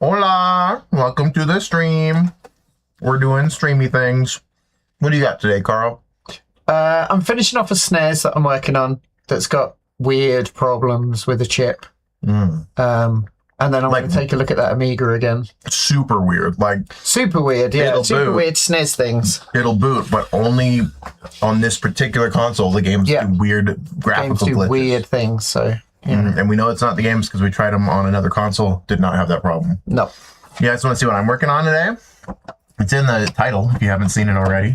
Hola! Welcome to the stream. We're doing streamy things. What do you got today, Carl? I'm finishing off a SNES that I'm working on that's got weird problems with the chip. And then I'm going to take a look at that Amiga again. Super weird. Super weird, yeah. Super weird SNES things. It'll boot, but only on this particular console. The games do weird graphical glitches. Weird things, so... Yeah. And we know it's not the games because we tried them on another console. Did not have that problem. No. You guys want to see what I'm working on today? It's in the title if you haven't seen it already.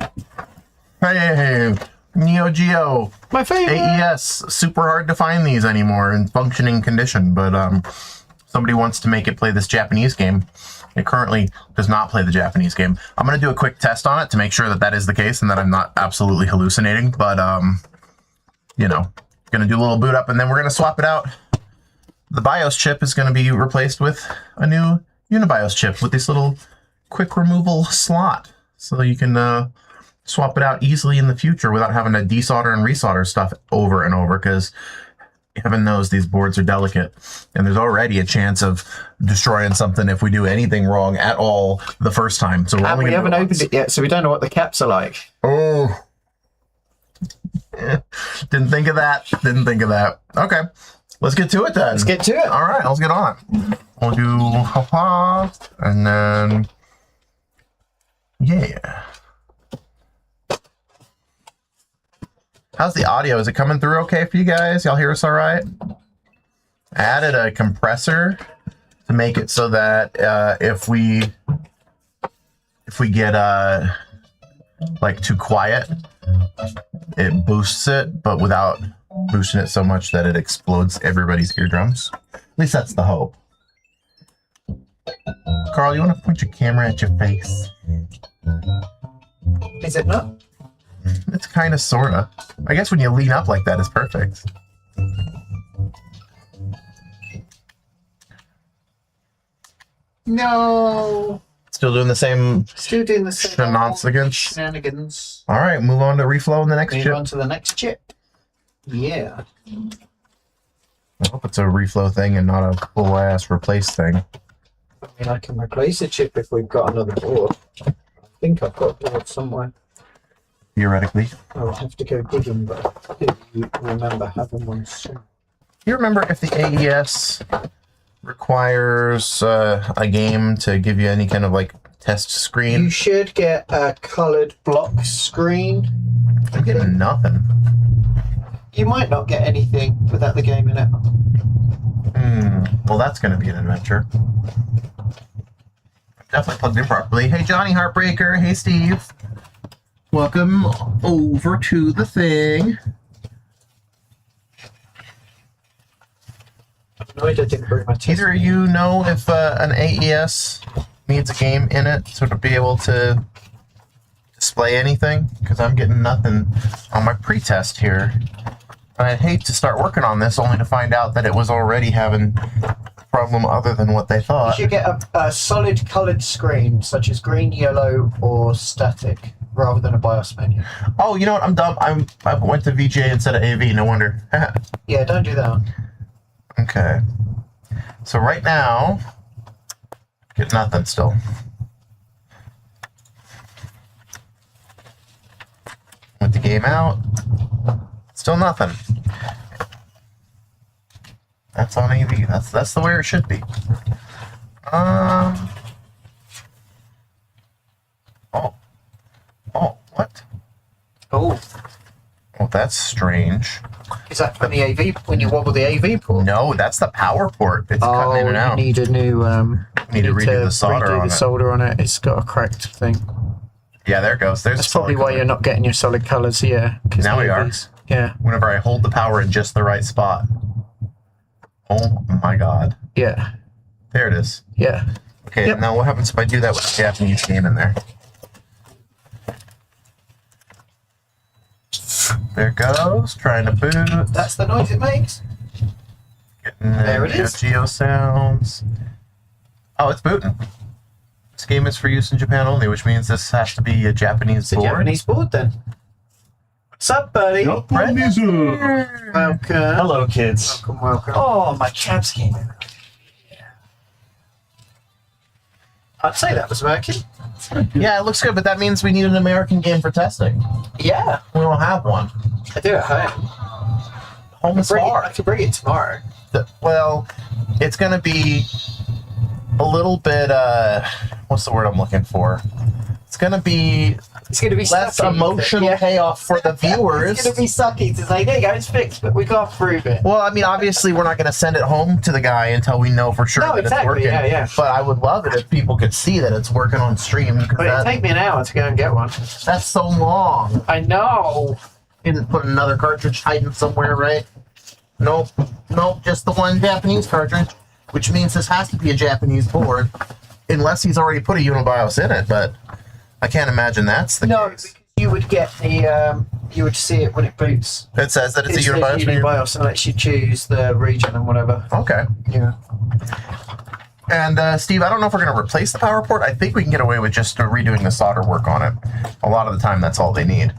Hey, Neo Geo. My favorite. AES. Super hard to find these anymore in functioning condition, but somebody wants to make it play this Japanese game. It currently does not play the Japanese game. I'm going to do a quick test on it to make sure that that is the case and that I'm not absolutely hallucinating, but, you know. Going to do a little boot up, and then we're going to swap it out. The BIOS chip is going to be replaced with a new UNIBIOS chip with this little quick removal slot, so you can swap it out easily in the future without having to desolder and resolder stuff over and over, because heaven knows these boards are delicate, and there's already a chance of destroying something if we do anything wrong at all the first time. So we haven't opened it yet, so we don't know what the caps are like. Oh. Didn't think of that. Okay, let's get to it then. Let's get to it. All right, let's get on it. We'll do ha-ha, and then yeah. How's the audio? Is it coming through okay for you guys? Y'all hear us all right? I added a compressor to make it so that if we get like too quiet, it boosts it, but without boosting it so much that it explodes everybody's eardrums. At least that's the hope. Carl, you want to point your camera at your face? Is it not? It's kind of, sort of. I guess when you lean up like that, it's perfect. No. Still doing the same shenanigans. All right, move on to reflow in the next chip. Move on to the next chip. Yeah. I hope it's a reflow thing and not a full-ass replace thing. I mean, I can replace a chip if we've got another board. I think I've got a board somewhere. Theoretically. I'll have to go digging, but I do remember having one soon. You remember if the AES requires a game to give you any kind of like test screen? You should get a colored block screen. I'm getting nothing. You might not get anything without the game in it. Well, that's going to be an adventure. Definitely plugged in properly. Hey, Johnny Heartbreaker. Hey, Steve. Welcome over to the thing. No, I didn't bring my test. Either of you know if an AES needs a game in it to be able to display anything? Because I'm getting nothing on my pre-test here. And I'd hate to start working on this only to find out that it was already having a problem other than what they thought. You should get a solid coloured screen, such as green, yellow, or static, rather than a BIOS menu. Oh, you know what? I'm dumb. I went to VGA instead of AV. No wonder. Yeah, don't do that. Okay. So right now, get nothing still. With the game out, still nothing. That's on AV. That's the way it should be. Oh, what? Oh. Oh, that's strange. Is that from the AV, when you wobble the AV port? No, that's the power port. It's cutting in and out. You need a new... need to redo the solder on it. It's got a cracked thing. Yeah, there it goes. That's probably why you're not getting your solid colours, yeah. Now we are. Yeah. Whenever I hold the power in just the right spot. Oh my god. Yeah. There it is. Yeah. Okay, now what happens if I do that with a Japanese game in there? There it goes, trying to boot. That's the noise it makes. Getting there it is. Neo Geo sounds. Oh, it's booting. This game is for use in Japan only, which means this has to be a Japanese board. It's a Japanese board then. What's up, buddy? Japanese. Welcome. Hello, kids. Welcome. Oh, my chaps came in. I'd say that was working. Yeah, it looks good, but that means we need an American game for testing. Yeah. We don't have one. I do at home. Home is hard. I can bring it tomorrow. Well, it's going to be a little bit, what's the word I'm looking for? It's going to be less emotional payoff for the viewers. It's going to be sucky to say, hey guys, fixed, but we can't prove it. Well, I mean, obviously we're not going to send it home to the guy until we know for sure that it's working. Yeah. But I would love it if people could see that it's working on stream. But it'd take me an hour to go and get one. That's so long. I know. You didn't put another cartridge hiding somewhere, right? Nope, just the one Japanese cartridge, which means this has to be a Japanese board, unless he's already put a UNIBIOS in it, but I can't imagine that's the case. No, because you would get the, you would see it when it boots. It says that it's a UNIBIOS. UNIBIOS and lets you choose the region and whatever. Okay. Yeah. And Steve, I don't know if we're going to replace the power port. I think we can get away with just redoing the solder work on it. A lot of the time, that's all they need.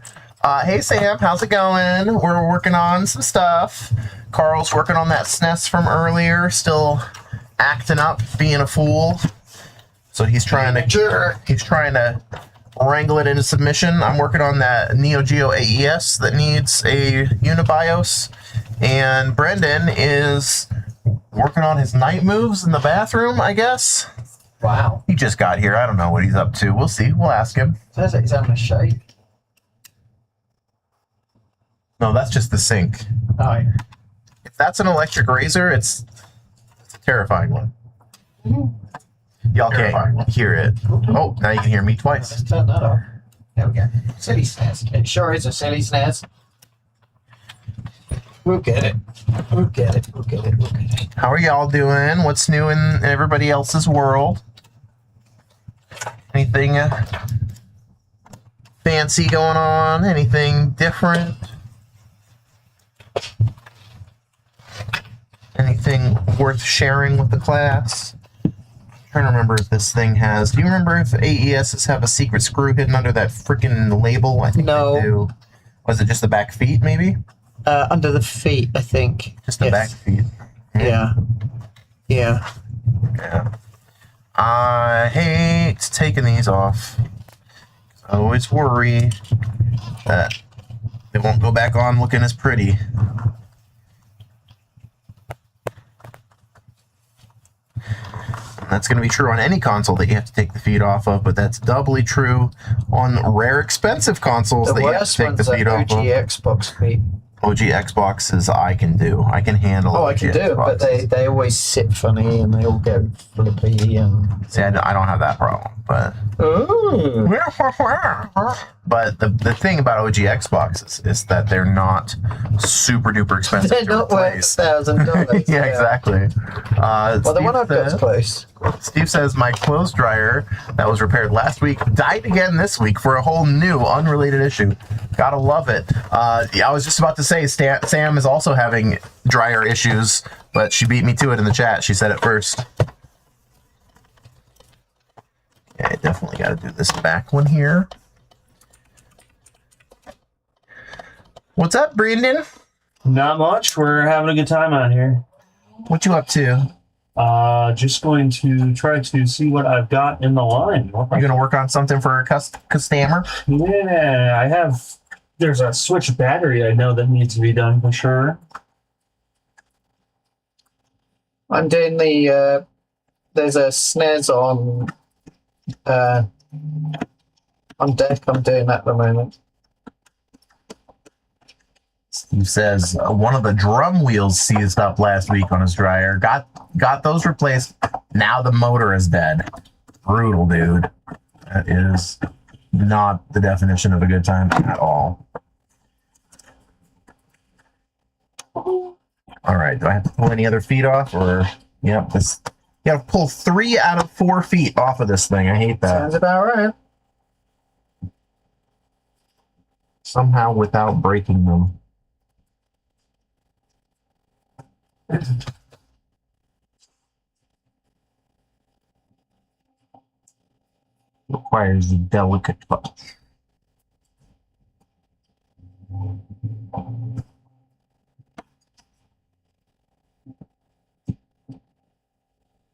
Hey Sam, how's it going? We're working on some stuff. Carl's working on that SNES from earlier, still acting up, being a fool. So he's trying to wrangle it into submission. I'm working on that Neo Geo AES that needs a UNIBIOS, and Brendan is working on his night moves in the bathroom, I guess. Wow. He just got here. I don't know what he's up to. We'll see. We'll ask him. Says that he's having a shake. No, that's just the sink. Oh. If that's an electric razor, it's a terrifying one. Y'all can't hear it. Oh, now you can hear me twice. Let's turn that off. There we go. Silly SNES. It sure is a silly SNES. We'll get it. We'll get it. We'll get it. We'll get it. How are y'all doing? What's new in everybody else's world? Anything fancy going on? Anything different? Anything worth sharing with the class? I'm trying to remember if this thing has... Do you remember if AESs have a secret screw hidden under that freaking label? I think they do. Was it just the back feet, maybe? Under the feet, I think. Just the back feet. Yeah. Yeah. Yeah. I hate taking these off. I always worry that they won't go back on looking as pretty. And that's going to be true on any console that you have to take the feet off of, but that's doubly true on rare, expensive consoles that you have to take the feet off of. OG Xbox feet. OG Xboxes I can do. I can handle I can do it, but they always sit funny and they all go flippy and... See, I don't have that problem, but... Ooh. But the thing about OG Xboxes is that they're not super duper expensive They're to not worth replace. $1,000. Yeah, exactly. Well, the one I've got close. Steve says, my clothes dryer that was repaired last week died again this week for a whole new unrelated issue. Gotta love it. I was just about to say, Sam is also having dryer issues, but she beat me to it in the chat. She said it first. Yeah, I definitely got to do this back one here. What's up, Brandon? Not much. We're having a good time out here. What you up to? Just going to try to see what I've got in the line. You gonna work on something for a customer? Yeah, I have. There's a switch battery I know that needs to be done for sure. I'm doing the, there's a SNES on deck. I'm doing that at the moment. Steve says one of the drum wheels seized up last week on his dryer. Got those replaced. Now the motor is dead. Brutal, dude. That is not the definition of a good time at all. All right. Do I have to pull any other feet off, or yep? This you got to pull 3 out of 4 feet off of this thing. I hate that. Sounds about right. Somehow without breaking them. Requires a delicate touch.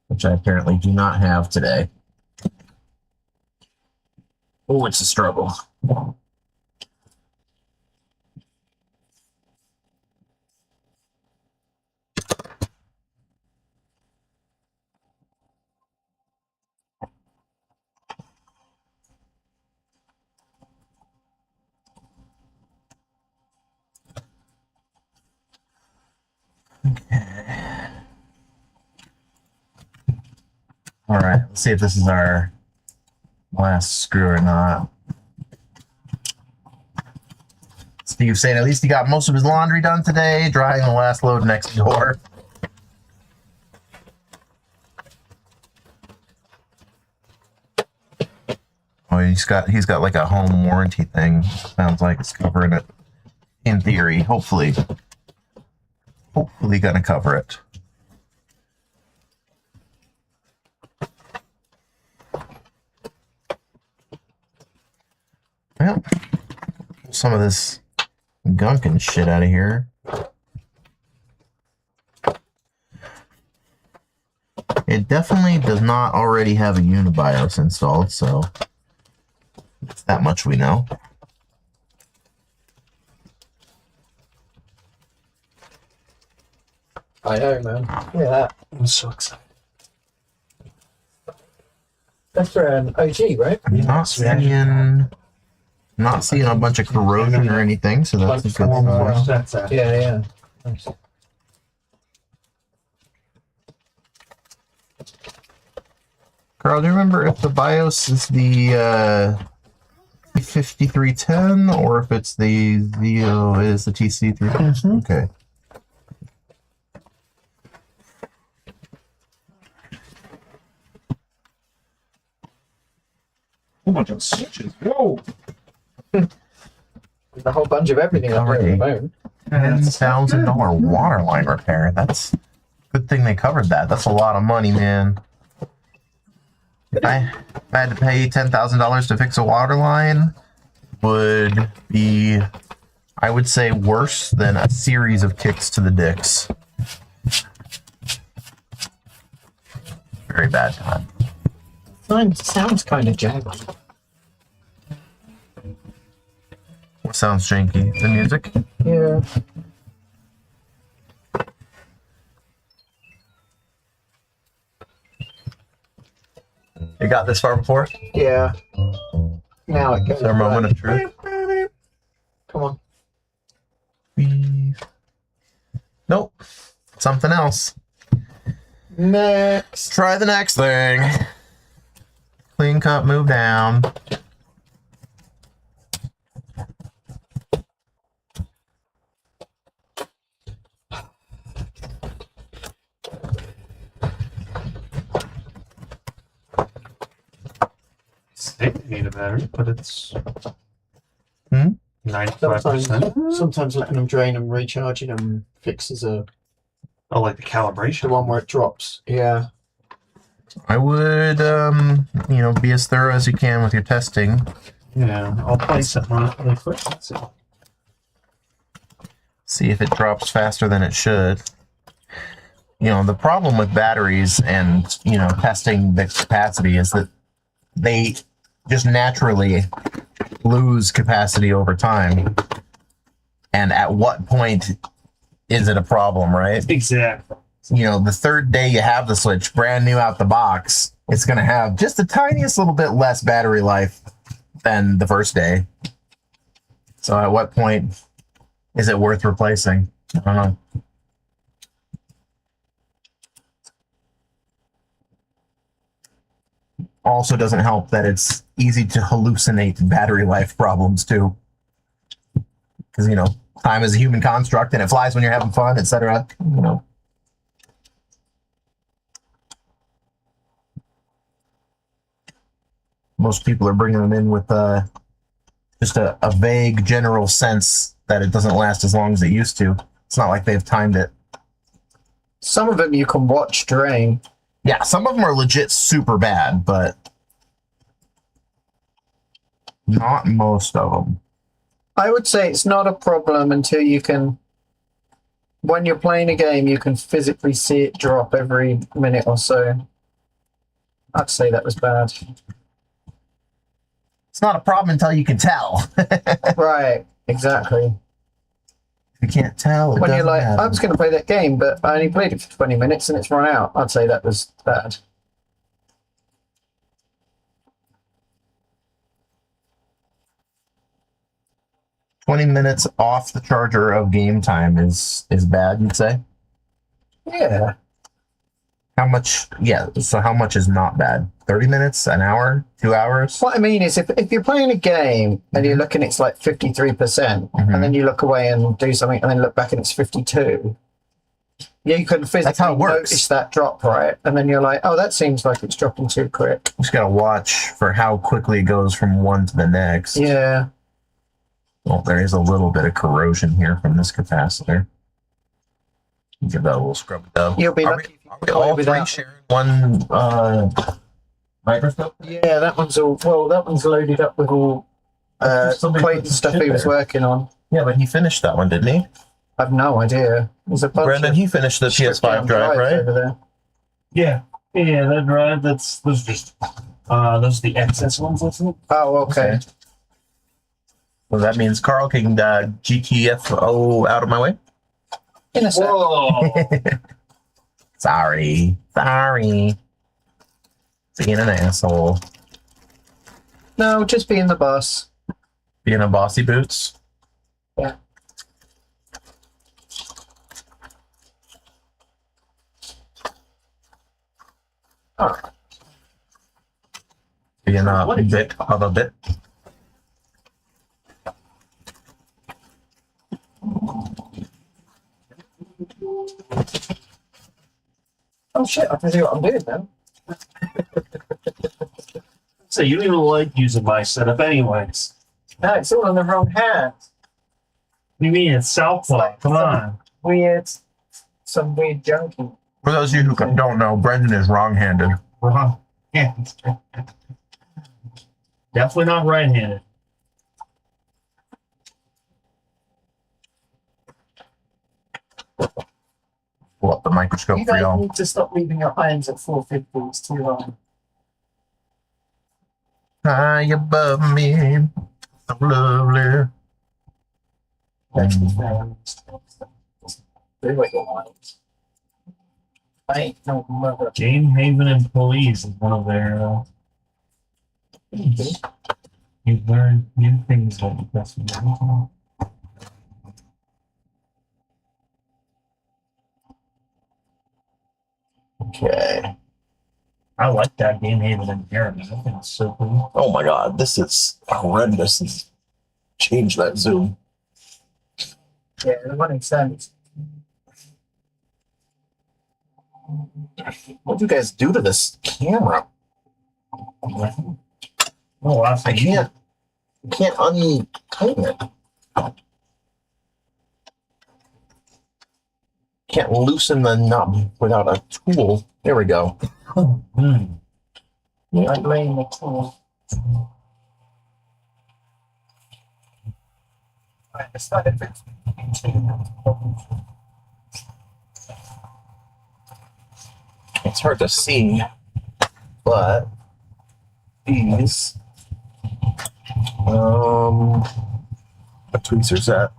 Which I apparently do not have today. Oh, it's a struggle. All right, let's see if this is our last screw or not. Steve saying at least he got most of his laundry done today, drying the last load next door. Oh, he's got like a home warranty thing. Sounds like it's covering it. In theory, hopefully gonna cover it. Well, some of this gunk and shit out of here. It definitely does not already have a UNIBIOS installed, so it's that much we know. I know, man. Look at that. I'm so excited. That's for an OG, right? Not seeing a bunch of corrosion or anything, so that's a good sign. Yeah. Nice. Carl, do you remember if the BIOS is the 5310 or if it's the TC3? Okay. A bunch of switches. Whoa! There's a whole bunch of everything up there at the moment. $10,000 water line repair. That's good thing they covered that. That's a lot of money, man. If I had to pay $10,000 to fix a water line, would be, I would say, worse than a series of kicks to the dicks. Very bad time. Sounds kind of janky. What sounds janky? The music? Yeah. You got this far before? Yeah. Now it goes. Is there a moment of truth? Come on. Nope. Something else. Next. Try the next thing. Clean cut, move down. They need a battery, but it's 95%. Sometimes letting them drain and recharging them fixes Oh, like the calibration. the one where it drops. Yeah. I would, be as thorough as you can with your testing. Yeah, I'll play something on it really quick. See if it drops faster than it should. The problem with batteries and, testing the capacity is that they just naturally lose capacity over time. And at what point is it a problem, right? Exactly. The third day you have the Switch brand new out the box, it's going to have just the tiniest little bit less battery life than the first day. So at what point is it worth replacing? I don't know. Also doesn't help that it's easy to hallucinate battery life problems too. Because, time is a human construct and it flies when you're having fun, etc. Most people are bringing them in with just a vague general sense that it doesn't last as long as it used to. It's not like they've timed it. Some of them you can watch drain. Yeah, some of them are legit super bad, but not most of them. I would say it's not a problem until you can, when you're playing a game, you can physically see it drop every minute or so. I'd say that was bad. not a problem until you can tell. Right, exactly. You can't tell. When you're like, I was going to play that game, but I only played it for 20 minutes and it's run out. I'd say that was bad. $20 off the charger of game time is bad, you'd say? Yeah. How much? Yeah, so how much is not bad? 30 minutes, an hour, 2 hours? What I mean is, if you're playing a game and you're looking, it's like 53%, and then you look away and do something, and then look back and it's 52. Yeah, you can physically notice that drop, right? And then you're like, oh, that seems like it's dropping too quick. Just gotta watch for how quickly it goes from one to the next. Yeah. Well, there is a little bit of corrosion here from this capacitor. Give that a little scrub dub. You'll be lucky. Are we all three sharing one microscope? Yeah, that one's all. Well, that one's loaded up with all Clayton stuff he was working on. Yeah, but he finished that one, didn't he? I've no idea. There's a bunch Brendan, he finished the PS5 drive, right? Over there. Yeah, that drive. Those are just those are the excess ones, isn't it? Oh, okay. Well, that means Carl can GTFO out of my way. In a sec. Whoa! Sorry. Being an asshole. No, just being the boss. Being a bossy boots. Yeah. Oh. Being a bit of a bit. Oh shit, I can see what I'm doing now. So you don't even like using my setup anyways. No, it's all on the wrong hand. What do you mean? It's Southpaw. Come on. Some weird junkie. For those of you who don't know, Brendan is wrong-handed. Wrong. Yeah. Definitely not right-handed. Pull up the microscope You for guys y'all. need to stop leaving your irons at 450. It's too long. High above me, so lovely. Do what you want. I ain't no mother. Game Haven Employees is one of their. You've learned new things that you best remember. Okay. I like that Game Haven environment. I think it's so cool. Oh my god, this is horrendous. Change that zoom. Yeah, the one sense. What do you guys do to this camera? Oh, awesome. I can't untighten it. Can't loosen the knob without a tool. There we go. Mm. I blame the tool. It's hard to see, but these what tweezers at?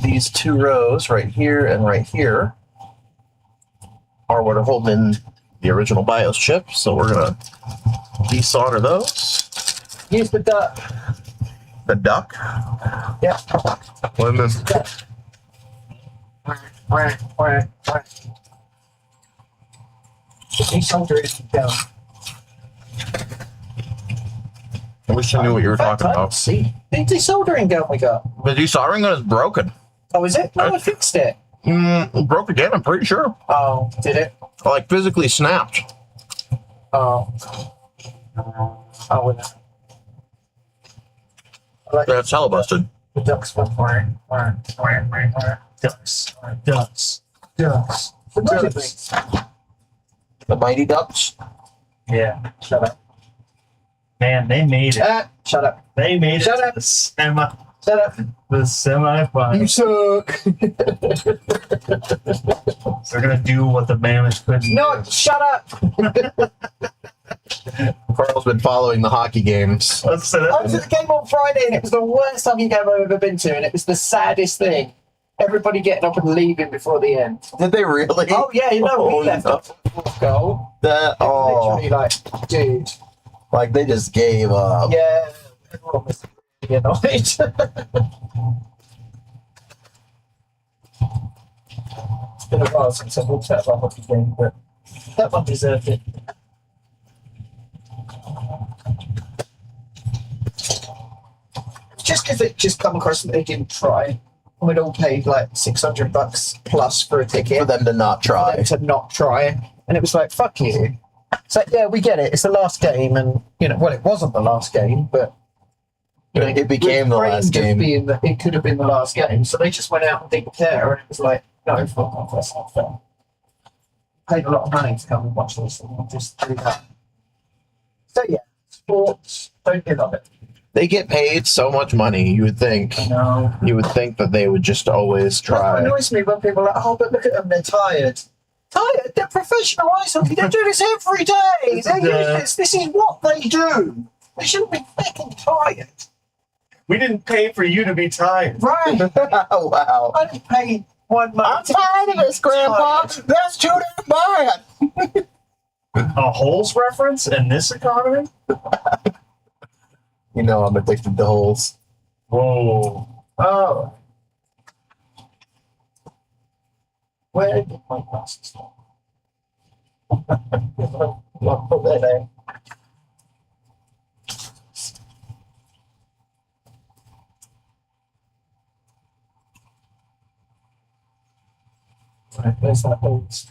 These two rows right here and right here are what are holding the original BIOS chip, so we're gonna desolder those. Use the duck. The duck? Yeah. What is this? Desolder is down. I wish I knew what you were talking about. See, the desoldering gun we got. The desoldering gun is broken. Oh, is it? No, I fixed it. It broke again, I'm pretty sure. Oh, did it? Like physically snapped. Oh. Oh, That's hella busted. the ducks went Ducks. The mighty ducks. Yeah. Shut up. Man, they made it. Shut up. They made Shut it up. to the cinema. Shut up. The semifinals. You suck. They're gonna do what the Mammoth couldn't No, do. shut up. Carl's been following the hockey games. Let's say I was at the game on Friday and it was the worst hockey game I've ever been to, and it was the saddest thing. Everybody getting up and leaving before the end. Did they really? Oh yeah, you know, Oh, we left no. up for the fourth goal. That, Literally like, dude. like they just gave up. Yeah, everyone was really annoyed. It's been a while since I've walked out of a hockey game, but that one deserved it. Just because it just come across that they didn't try. And we'd all paid like $600 plus for a ticket. For them to not For try. them to not try. And it was like, fuck you. It's like, yeah, we get it. It's the last game. And, you know, well, it wasn't the last game, but you know, It became the last game. It could have been the last game. So they just went out and didn't care. And it was like, no, fuck off. That's not fair. Paid a lot of money to come and watch this. And we'll just do that. So, yeah, sports, don't give up it. They get paid so much money, you would think. No. You would think that they would just always That's what try. annoys me when people are like, oh, but look at them, they're tired. Tired? They're professional ice hockey. They do this every day. They use this. This is what they do. They shouldn't be fucking tired. we didn't pay for you to be tired. Right. Oh, wow. I didn't pay one month. I'm tired of this, Grandpa. That's too damn bad. A holes reference in this economy? You know I'm addicted to holes. Whoa. Oh. Where did my glasses go? I'll put that there. Right, where's that hose?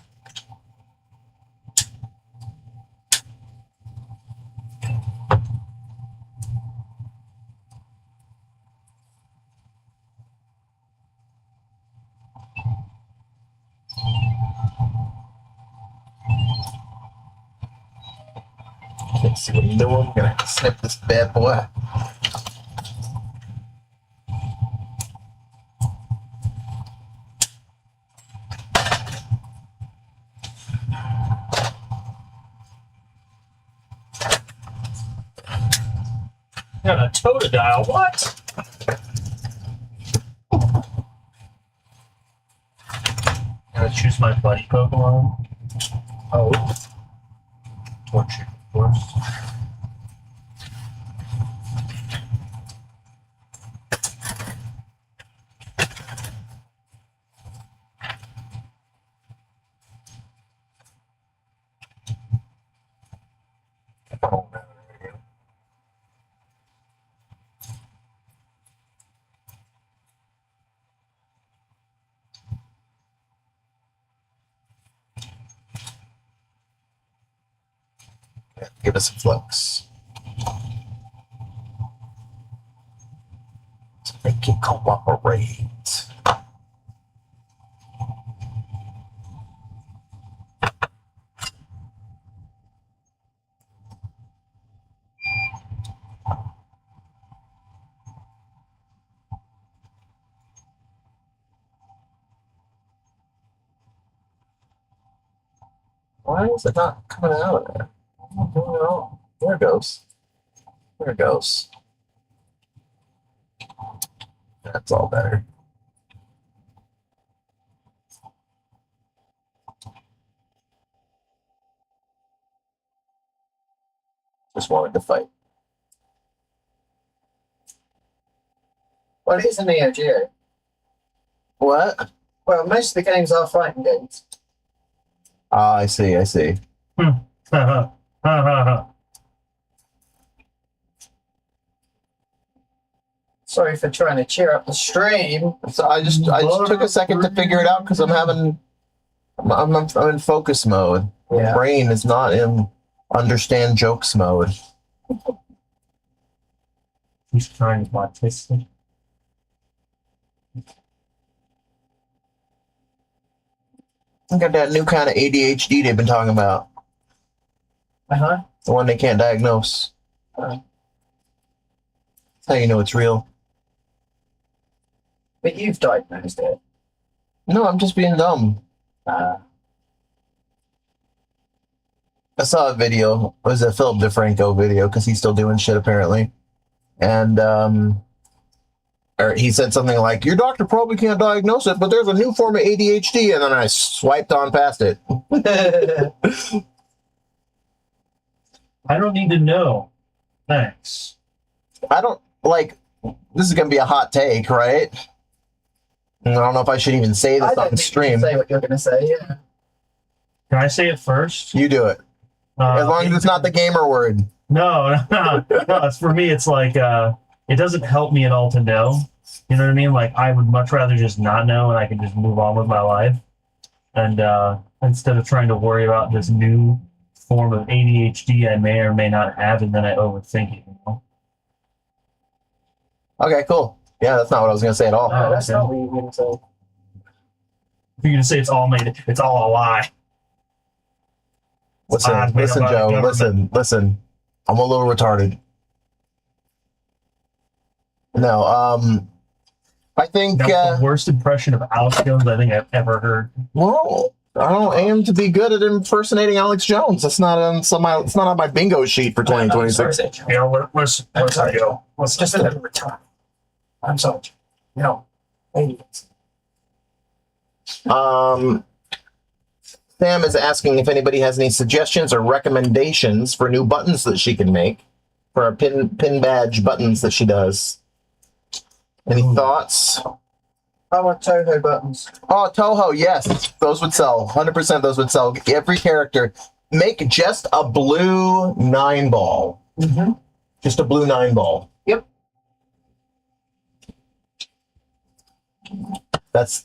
Can't see what I'm doing. I'm gonna snip this bad boy. Got a Totodile. What? Gotta choose my buddy Pokemon. Oh. Torchic, of course. Give us a flux. Make it cooperate. Why is it not coming out of there? I'm doing it all. There it goes. There it goes. That's all better. Just wanted to fight. Well, it is a Neo Geo. What? Well, most of the games are fighting games. Ah, I see, I see. Sorry for trying to cheer up the stream. So I just took a second to figure it out because I'm in focus mode. Yeah. My brain is not in understand jokes mode. He's trying to autistic. I got that new kind of ADHD they've been talking about. Uh-huh. The one they can't diagnose. That's how you know it's real. But you've diagnosed it. No, I'm just being dumb. Uh, I saw a video. It was a Philip DeFranco video because he's still doing shit apparently, and or he said something like, "Your doctor probably can't diagnose it, but there's a new form of ADHD," and then I swiped on past it. I don't need to know. Thanks. I don't like. This is gonna be a hot take, right? I don't know if I should even say this on stream. Say what you're going to say, yeah. Can I say it first? You do it. As long as it's not the gamer word. No. It's for me. It's like it doesn't help me at all to know. You know what I mean? Like I would much rather just not know, and I can just move on with my life, and instead of trying to worry about this new form of ADHD I may or may not have, and then I overthink it. You know? Okay, cool. Yeah, that's not what I was gonna say at all. Oh, That's okay. not what you're going to say. If you're gonna say it's all a lie. Listen, Lies made listen, up by the Joe. government. Listen. I'm a little retarded. No, I think. That was the worst impression of Alex Jones I think I've ever heard. Well, I don't aim to be good at impersonating Alex Jones. That's not on It's not on my bingo sheet for 2026. You know, where's sorry. go? It's just a little return. I'm sorry. No. Idiots. Sam is asking if anybody has any suggestions or recommendations for new buttons that she can make for our pin badge buttons that she does. Any thoughts? I want Toho buttons. Oh, Toho, yes. Those would sell. 100% those would sell. Every character. Make just a blue 9-ball. Mm-hmm. Just a blue 9-ball. Yep. That's...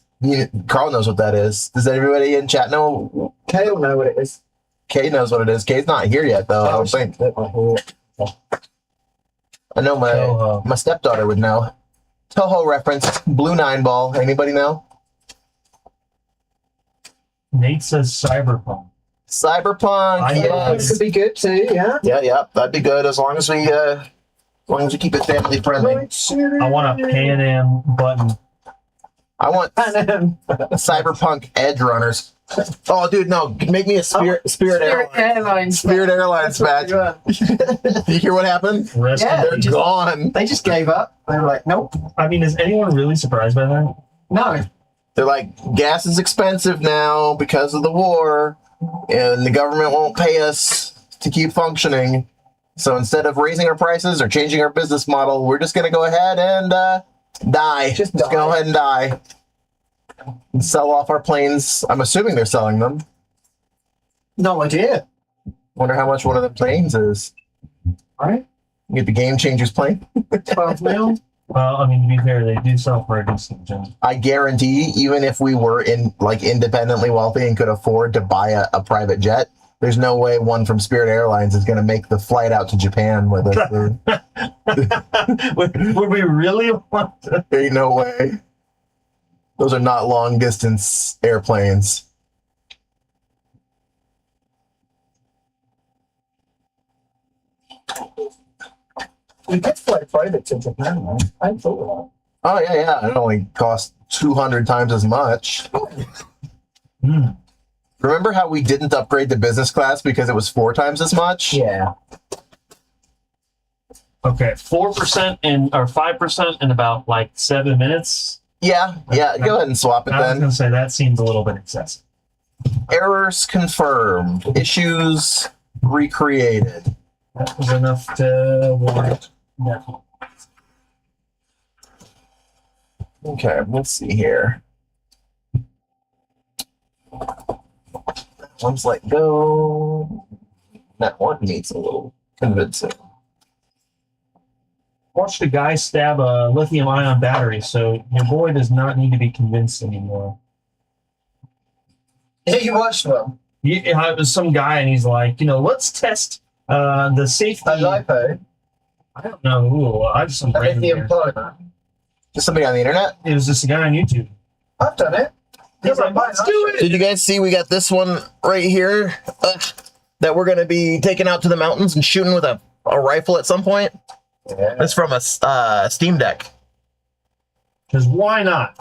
Carl knows what that is. Does everybody in chat know? Kale know what it is. Kay knows what it is. Kay's not here yet, though. I don't think. I know Toho. my stepdaughter would know. Toho reference. Blue 9-ball. Anybody know? Nate says Cyberpunk. Cyberpunk. It could be good too, yeah. Yeah. That'd be good as long as we keep it family friendly. I want a Pan Am button. I want Cyberpunk Edge Runners. Oh, dude, no! Make me a Spirit Airlines. Spirit Airlines badge. You hear what happened? Yeah, They're gone. They just gave up. They were like, nope. I mean, is anyone really surprised by that? No. They're like, gas is expensive now because of the war, and the government won't pay us to keep functioning. So instead of raising our prices or changing our business model, we're just going to go ahead and die. Just go ahead and die. And sell off our planes. I'm assuming they're selling them. No idea. Wonder how much one of the planes is. Right? You get the Game Changers plane. 12 mil. Well, I mean, to be fair, they do sell for a decent gem. I guarantee, even if we were independently wealthy and could afford to buy a private jet, there's no way one from Spirit Airlines is going to make the flight out to Japan with us. Would we really want to? Ain't no way. Those are not long distance airplanes. We could fly private to Japan, though. I thought Oh yeah. It only costs 200 times as much. Remember how we didn't upgrade to business class because it was 4 times as much? that. Yeah. Okay, 4% or 5% in about like 7 minutes. Yeah. Go ahead and swap it I was then. going to say that seems a little bit excessive. Errors confirmed. Issues recreated. That was enough to warrant. Definitely. Okay, let's see here. One's let go. That one needs a little convincing. Watch the guy stab a lithium-ion battery, so your boy does not need to be convinced anymore. Yeah, you watched one. It was some guy, and he's like, let's test the safety. A lipo. I don't know who. I just some A random lithium guy. plug. Just somebody on the internet? It was just a guy on YouTube. I've done it. He's like, let's do it. Did you guys see we got this one right here that we're going to be taking out to the mountains and shooting with a rifle at some point? Yeah. It's from a Steam Deck. Because why not?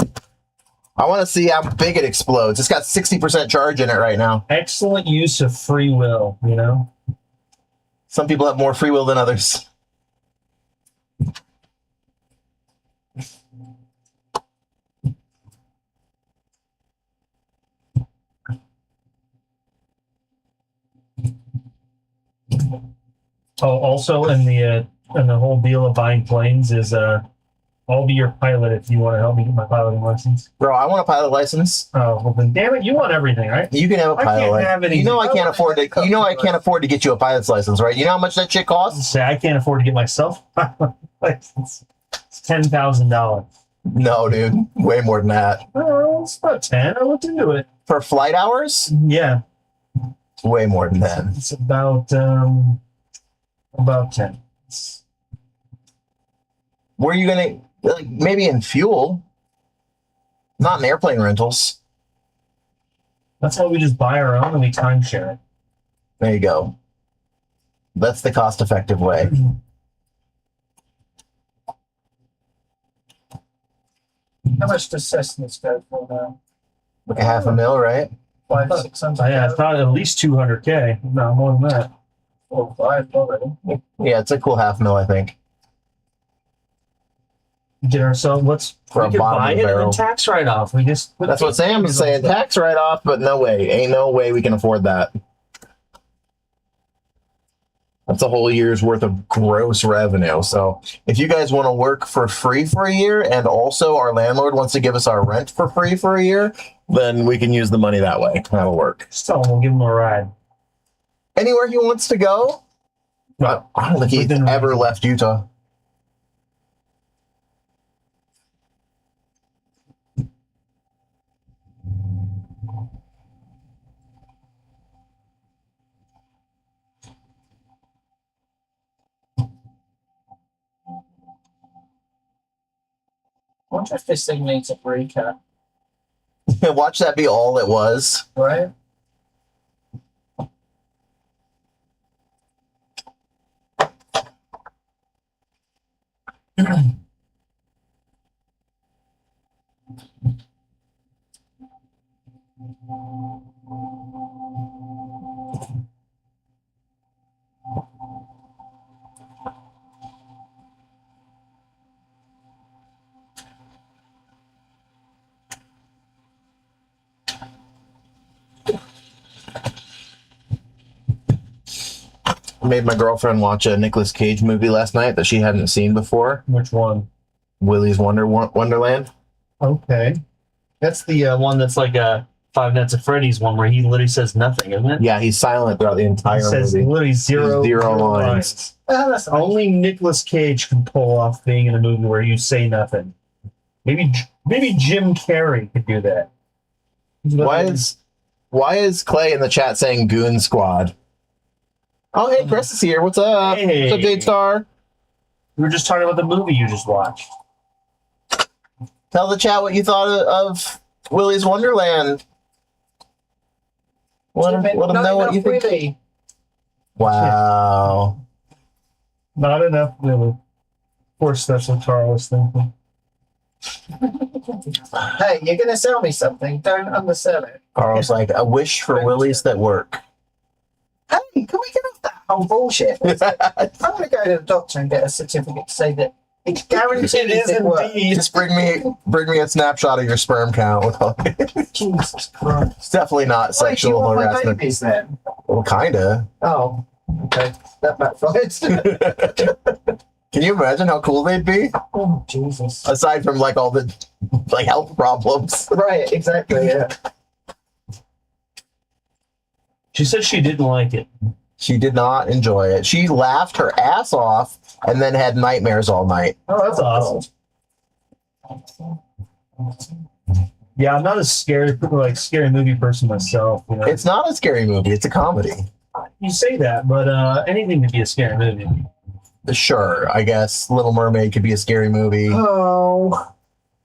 I want to see how big it explodes. It's got 60% charge in it right now. Excellent use of free will, you know? Some people have more free will than others. Oh, also in the whole deal of buying planes is I'll be your pilot if you want to help me get my piloting license. Bro, I want a pilot license. Oh, well then damn it, you want everything, right? You can have a pilot license. Have anything. You know I can't afford to. You know I can't afford to get you a pilot's license, right? You know how much that shit costs? Say I can't afford to get myself a pilot license. It's $10,000. No, dude, way more than that. Oh, it's about 10. I looked into it. For flight hours? Yeah, It's way more than that. it's about 10. Where are you gonna like maybe in fuel? Not in airplane rentals. That's why we just buy our own and we timeshare it. There you go. That's the cost-effective way. How much does Cessna's go for now? Like a half a mil, right? 500-600. Yeah, I thought at least 200K. No, more than that. 4 or 5 already. Yeah, it's a cool half mil, I think. Get ourselves. For We a could bottom buy of it the and then barrel. tax write off. We just put That's what Sam was saying. Tax write-off, but no way. Ain't no way we can afford that. That's a whole year's worth of gross revenue. So if you guys want to work for free for a year and also our landlord wants to give us our rent for free for a year, then we can use the money that way. That'll work. Just tell him we'll give him a ride. Anywhere he wants to go? I don't think he's Within ever reason. left Utah. I wonder if this thing needs a recap, Watch that be all it was. right? Made my girlfriend watch a Nicolas Cage movie last night that she hadn't seen before. Which one? Willy's Wonderland. Okay. That's the one that's like a Five Nights at Freddy's one where he literally says nothing, isn't it? Yeah, he's silent throughout the entire He says movie. literally zero lines. That's Only Nicolas Cage can pull off being in a movie where you say nothing. Maybe Jim Carrey could do that. Why is Clay in the chat saying Goon Squad? Oh, hey, Chris is here. What's up? Hey. What's up, Jade Star? We were just talking about the movie you just watched. Tell the chat what you thought of Willy's Wonderland. Let them know what you think. Really. Wow. Not enough, really. Of course, that's what Carl was thinking. Hey, you're going to sell me something. Don't undersell it. Carl's like, a wish for Willies that work. Hey, can we get off that whole bullshit? I'm going to go to the doctor and get a certificate to say that it's guaranteed it works. Just bring me a snapshot of your sperm count. Jesus Christ. It's definitely not Wait, do you sexual want my harassment. babies then? Well, kinda. Oh, okay. That backfired. Can you imagine how cool they'd be? Oh, Jesus. Aside from like all the like health problems. Right, exactly, yeah. She said she didn't like it. She did not enjoy it. She laughed her ass off and then had nightmares all night. Oh, that's awesome. Yeah, I'm not a scary movie person myself. You know? It's not a scary movie. It's a comedy. You say that, but anything could be a scary movie. Sure, I guess Little Mermaid could be a scary movie. Oh,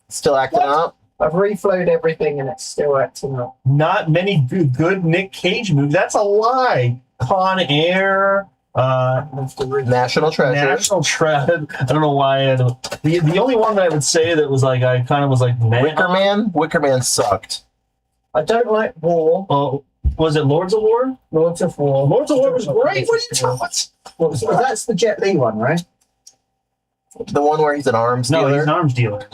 Still acting up? I've reflowed everything and it's still acting up. Not many good Nick Cage movies. That's a lie. Con Air, National Treasure. National Treasure. I don't know why. The only one that I would say that was like I kind of was like Wicker Man. Wicker Man sucked. I don't like War. Oh, was it Lords of War? Lords of War. Lords of War was great. What are you talking about? Well, that's the Jet Li one, right? The one where he's an arms dealer? No, he's an arms dealer.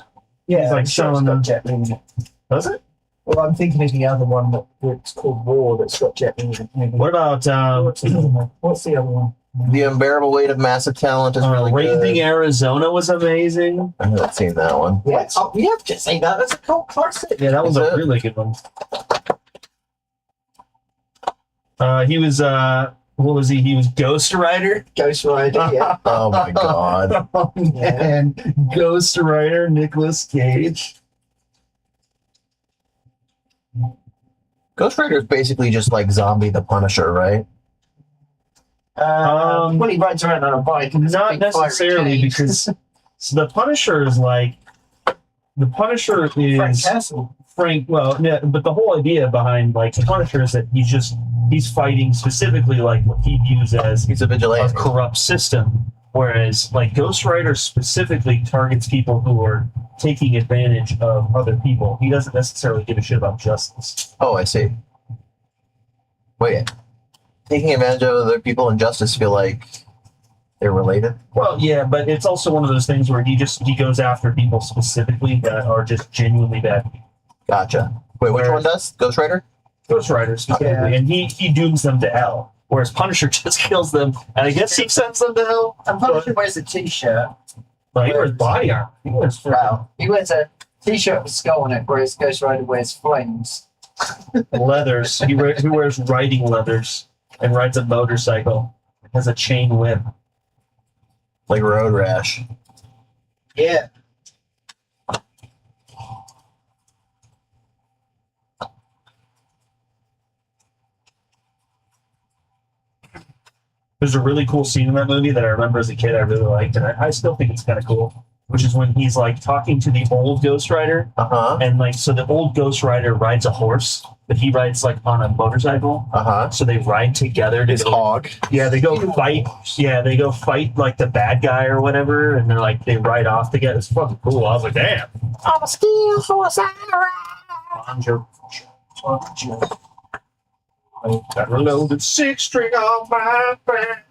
Yeah, He's like showing them. Jet Li in it. Does it? Well, I'm thinking of the other one that's called War that's got Jet Li in it. What about What's the other one? The Unbearable Weight of Massive Talent is really Raising good. Arizona was amazing. I haven't seen that one. What? Oh, you have to say that. That's a cult classic. Yeah, that was Is a it? really good one. He was what was he? He was Ghost Rider. Ghost Rider, yeah. Oh my god. Oh man, Ghost Rider, Nicolas Cage. Ghost Rider is basically just like Zombie the Punisher, right? When he rides around on a bike, and Not necessarily, because so the Punisher is like the Punisher Frank is Castle. Frank. Well, yeah, but the whole idea behind like the Punisher is that he's fighting specifically like what he views as He's a a vigilante. corrupt system, whereas like Ghost Rider specifically targets people who are taking advantage of other people. He doesn't necessarily give a shit about justice. Oh, I see. Wait. Taking advantage of other people and justice feel like they're related? Well, yeah, but it's also one of those things where he goes after people specifically that are just genuinely bad people. Gotcha. Wait, which one does? Ghost Rider? Ghost Rider specifically, Yeah. and he dooms them to hell, whereas Punisher just kills them, and I guess he sends them to hell. And Punisher wears a t-shirt. But he wears body armor. He wears Wow. He wears a t-shirt with a skull on it, whereas Ghost Rider wears flames. leathers. He wears riding leathers and rides a motorcycle. Has a chain whip. Like Road Rash. Yeah. There's a really cool scene in that movie that I remember as a kid I really liked, and I still think it's kind of cool, which is when he's like talking to the old Ghost Rider, Uh-huh. and like so the old Ghost Rider rides a horse, but he rides like on a motorcycle. Uh-huh. So they ride together to His go, hog. yeah, they go fight. Yeah, they go fight like the bad guy or whatever, and they're like they ride off together. It's fucking cool. I was like, damn. I'm a steel horse. Bonjour. I got a loaded 6-string on my back.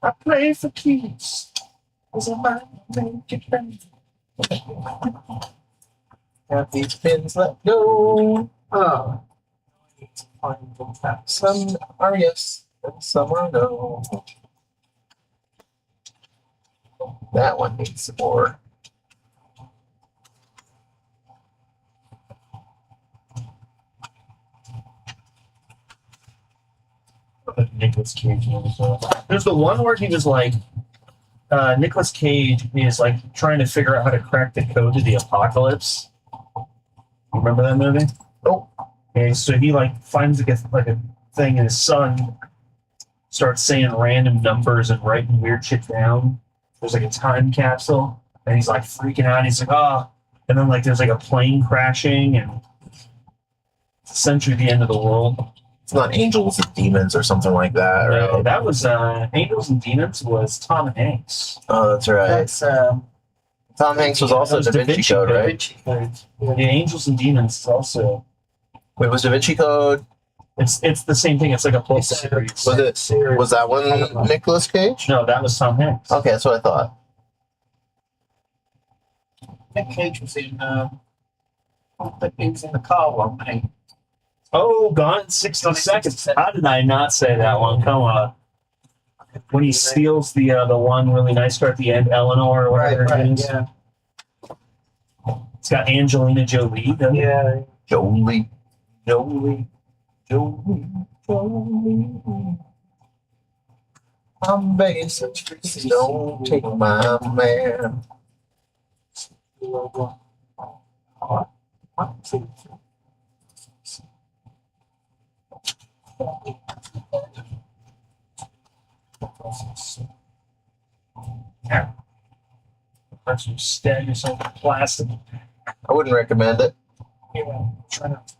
I play for keeps. Was a man make it better. Got these pins let go. Oh. Some are yes, and some are no. That one needs some more. Nicolas Cage movies. There's the one where he was like, Nicolas Cage is like trying to figure out how to crack the code to the apocalypse. You remember that movie? Oh. Okay, so he like finds like a thing, and his son starts saying random numbers and writing weird shit down. There's like a time capsule, and he's like freaking out. He's like, ah, and then like there's like a plane crashing, and it's essentially the end of the world. It's not Angels and Demons or something like that, right? No, that was Angels and Demons was Tom Hanks. Oh, that's right. That's Tom Hanks was also That was Da Vinci Code, right? Yeah, Angels and Demons is also Wait, was Da Vinci Code? it's the same thing. It's like a book series. Was it? Was that one Nicolas Cage? No, that was Tom Hanks. Okay, that's what I thought. Nick Cage was in. I think he was in the car one, mate. Oh, Gone in 60 Seconds. How did I not say that one? Come on. When he steals the one really nice car at the end, Eleanor or whatever Right, it is. yeah. It's got Angelina Jolie. doesn't it? Yeah. Jolie. Jolie. I'm basic. Don't take my man. Yeah. That's you stab yourself with plastic. I wouldn't recommend it. Yeah, try not to.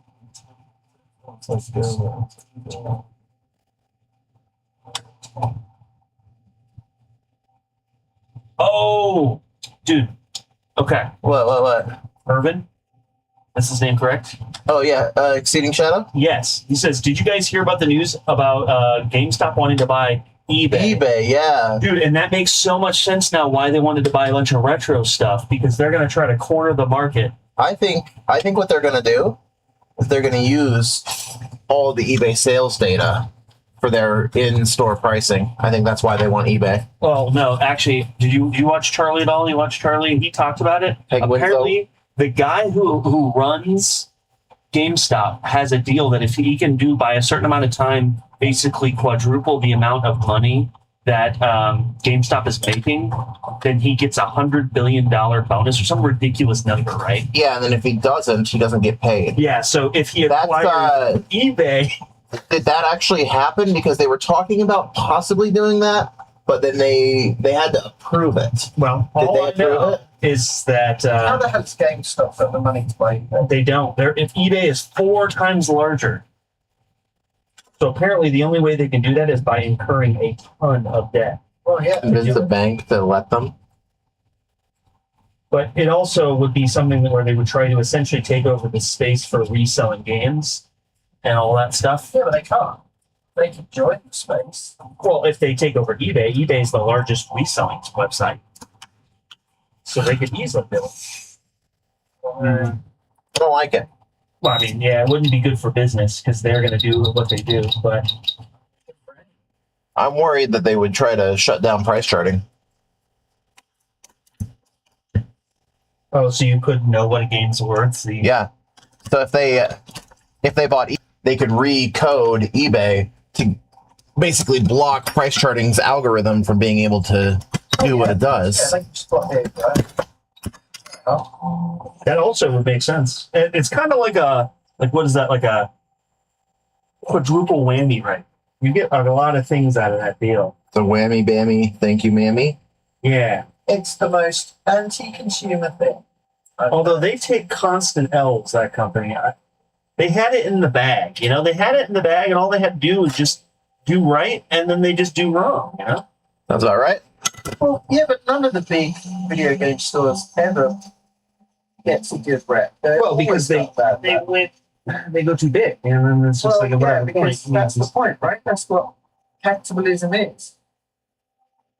Oh, dude. Okay. What? Irvin? That's his name, correct? Oh, yeah. Exceeding Shadow? Yes. He says, did you guys hear about the news about GameStop wanting to buy eBay? eBay, yeah. Dude, and that makes so much sense now why they wanted to buy a bunch of retro stuff, because they're going to try to corner the market. I think what they're going to do is they're going to use all the eBay sales data for their in-store pricing. I think that's why they want eBay. Well, no, actually, did you watch Charlie at all? You watched Charlie? He talked about it. Apparently, the guy who runs GameStop has a deal that if he can do by a certain amount of time, basically quadruple the amount of money that GameStop is making, then he gets $100 billion bonus or some ridiculous number, right? Yeah, and then if he doesn't get paid. Yeah, so if he acquires eBay... Did that actually happen? Because they were talking about possibly doing that, but then they had to approve it. Well, all I know is that... how the hell's GameStop got the money to buy eBay? They don't. If eBay is 4 times larger. So apparently the only way they can do that is by incurring a ton of debt. Well, yeah. Convince the bank to let them. But it also would be something where they would try to essentially take over the space for reselling games and all that stuff. Yeah, but they can't. They can join the space. Well, if they take over eBay, eBay is the largest reselling website. So they could easily do it. I don't like it. Well, I mean, yeah, it wouldn't be good for business because they're going to do what they do, but... I'm worried that they would try to shut down price charting. Oh, so you couldn't know what a game's worth? Yeah. So if they bought they could recode eBay to basically block price charting's algorithm from being able to do what it does. That also would make sense. It's kind of like what is that, like a quadruple whammy, right? You get a lot of things out of that deal. The whammy bammy, thank you, mammy. Yeah. It's the most anti-consumer thing. Although they take constant L's, that company. They had it in the bag, you know? They had it in the bag, and all they had to do was just do right, and then they just do wrong, you know? That's all right. Well, yeah, but none of the big video game stores ever gets a good rep. Well, because they go too big, and then it's just whatever. That's the point, right? That's what capitalism is.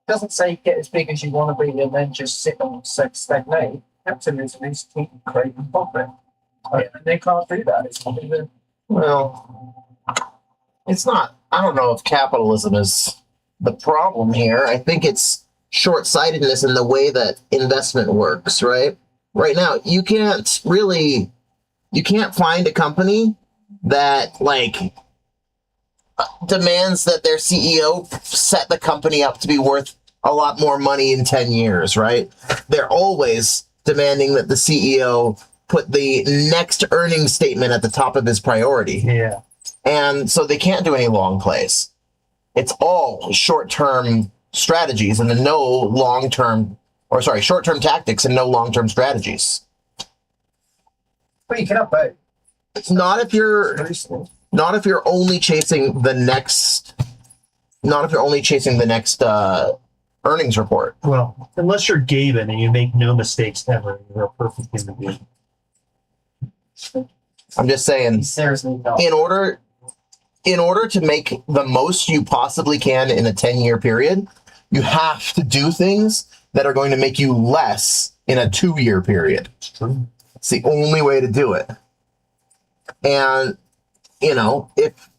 It doesn't say get as big as you want to be and then just sit and stagnate. Capitalism is keep creating profit. And they can't do that. It's not. I don't know if capitalism is the problem here. I think it's short-sightedness in the way that investment works, right? Right now, you can't find a company that, like, demands that their CEO set the company up to be worth a lot more money in 10 years, right? They're always demanding that the CEO put the next earnings statement at the top of his priority. Yeah. And so they can't do any long plays. It's all short-term strategies and short-term tactics and no long-term strategies. But you cannot bet. Not if you're only chasing the next earnings report. Well, unless you're Gaben and you make no mistakes ever, you're a perfect human being. I'm just saying, in order to make the most you possibly can in a 10-year period, you have to do things that are going to make you less in a 2-year period. It's the only way to do it. And, if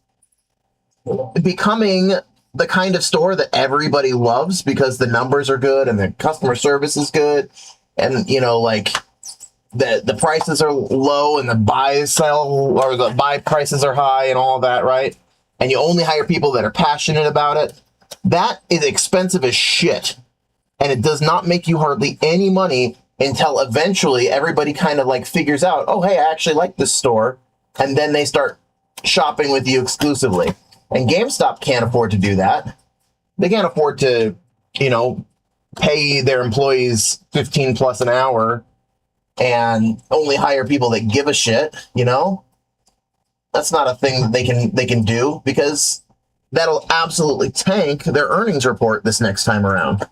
becoming the kind of store that everybody loves because the numbers are good and the customer service is good and, the prices are low and the buy prices are high and all that, right? And you only hire people that are passionate about it. That is expensive as shit. And it does not make you hardly any money until eventually everybody kind of figures out, oh, hey, I actually like this store. And then they start shopping with you exclusively. And GameStop can't afford to do that. They can't afford to, pay their employees $15+ an hour and only hire people that give a shit, That's not a thing that they can do because that'll absolutely tank their earnings report this next time around.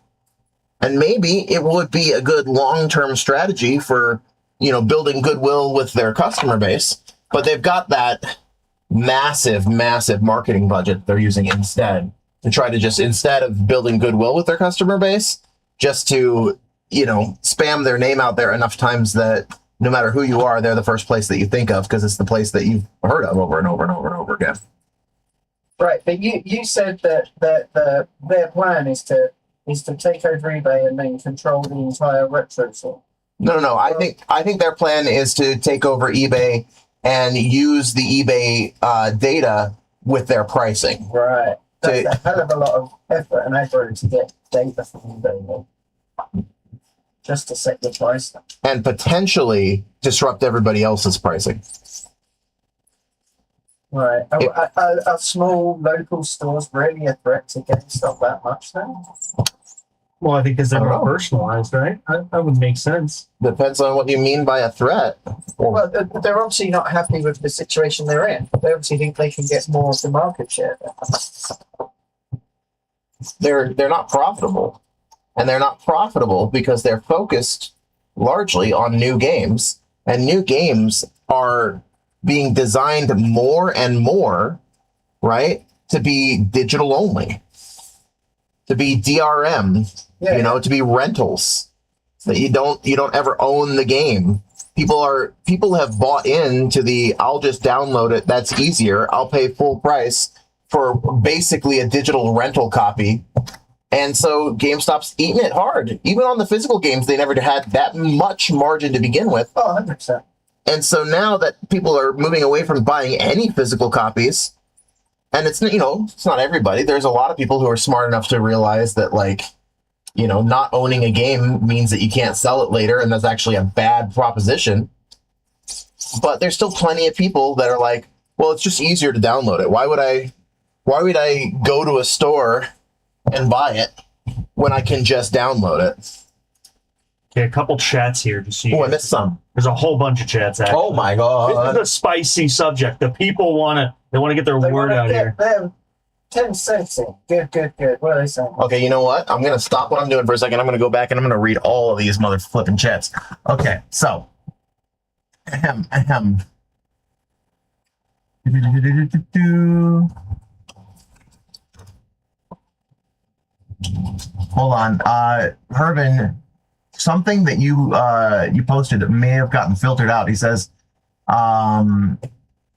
And maybe it would be a good long-term strategy for, building goodwill with their customer base, but they've got that massive marketing budget they're using instead to try to just, instead of building goodwill with their customer base, just to, spam their name out there enough times that no matter who you are, they're the first place that you think of because it's the place that you've heard of over and over and over and over again. Right, but you said that their plan is to take over eBay and then control the entire retro scene. No. I think their plan is to take over eBay and use the eBay data with their pricing. Right. That's a hell of a lot of effort and effort to get data from eBay, just to set the price. And potentially disrupt everybody else's pricing. Right. Are small local stores really a threat to GameStop that much then? Well, I think because they're more personalized, right? That would make sense. Depends on what you mean by a threat. Well, they're obviously not happy with the situation they're in. They obviously think they can get more of the market share. They're not profitable. And they're not profitable because they're focused largely on new games. And new games are being designed more and more, right, to be digital only, to be DRM, to be rentals, that you don't ever own the game. People have bought into the I'll just download it, that's easier, I'll pay full price for basically a digital rental copy. And so GameStop's eating it hard. Even on the physical games, they never had that much margin to begin with. Oh, 100%. And so now that people are moving away from buying any physical copies, and it's not everybody. There's a lot of people who are smart enough to realize that, not owning a game means that you can't sell it later, and that's actually a bad proposition. But there's still plenty of people that are like, well, it's just easier to download it. Why would I go to a store and buy it when I can just download it? Okay, a couple chats here to see. Oh, I missed some. There's a whole bunch of chats. Actually. Oh my god! This is a spicy subject. The people want to get their word out here. Them 10 cents in. Good. What are they saying? Okay, you know what? I'm gonna stop what I'm doing for a second. I'm gonna go back and I'm gonna read all of these mother flipping chats. Okay, so. Hold on, Hervin. Something that you posted that may have gotten filtered out. He says,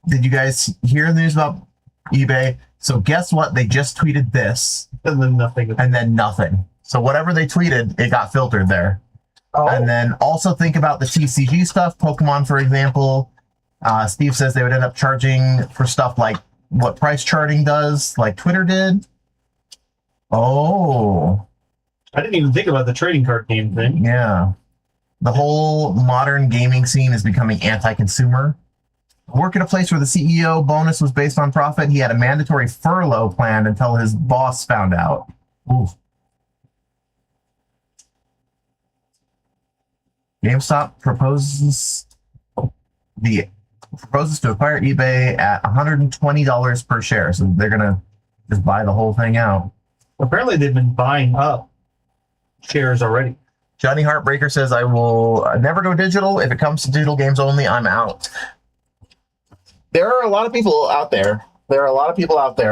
did you guys hear the news about eBay? So guess what? They just tweeted this. And then nothing. And then nothing. So whatever they tweeted, it got filtered there. Oh. And then also think about the TCG stuff. Pokemon, for example. Steve says they would end up charging for stuff like what price charting does, like Twitter did. Oh. I didn't even think about the trading card game thing. Yeah. The whole modern gaming scene is becoming anti-consumer. Work at a place where the CEO bonus was based on profit. He had a mandatory furlough plan until his boss found out. Ooh. GameStop proposes to acquire eBay at $120 per share. So they're going to just buy the whole thing out. Apparently they've been buying up shares already. Johnny Heartbreaker says, I will never go digital. If it comes to digital games only, I'm out. There are a lot of people out there.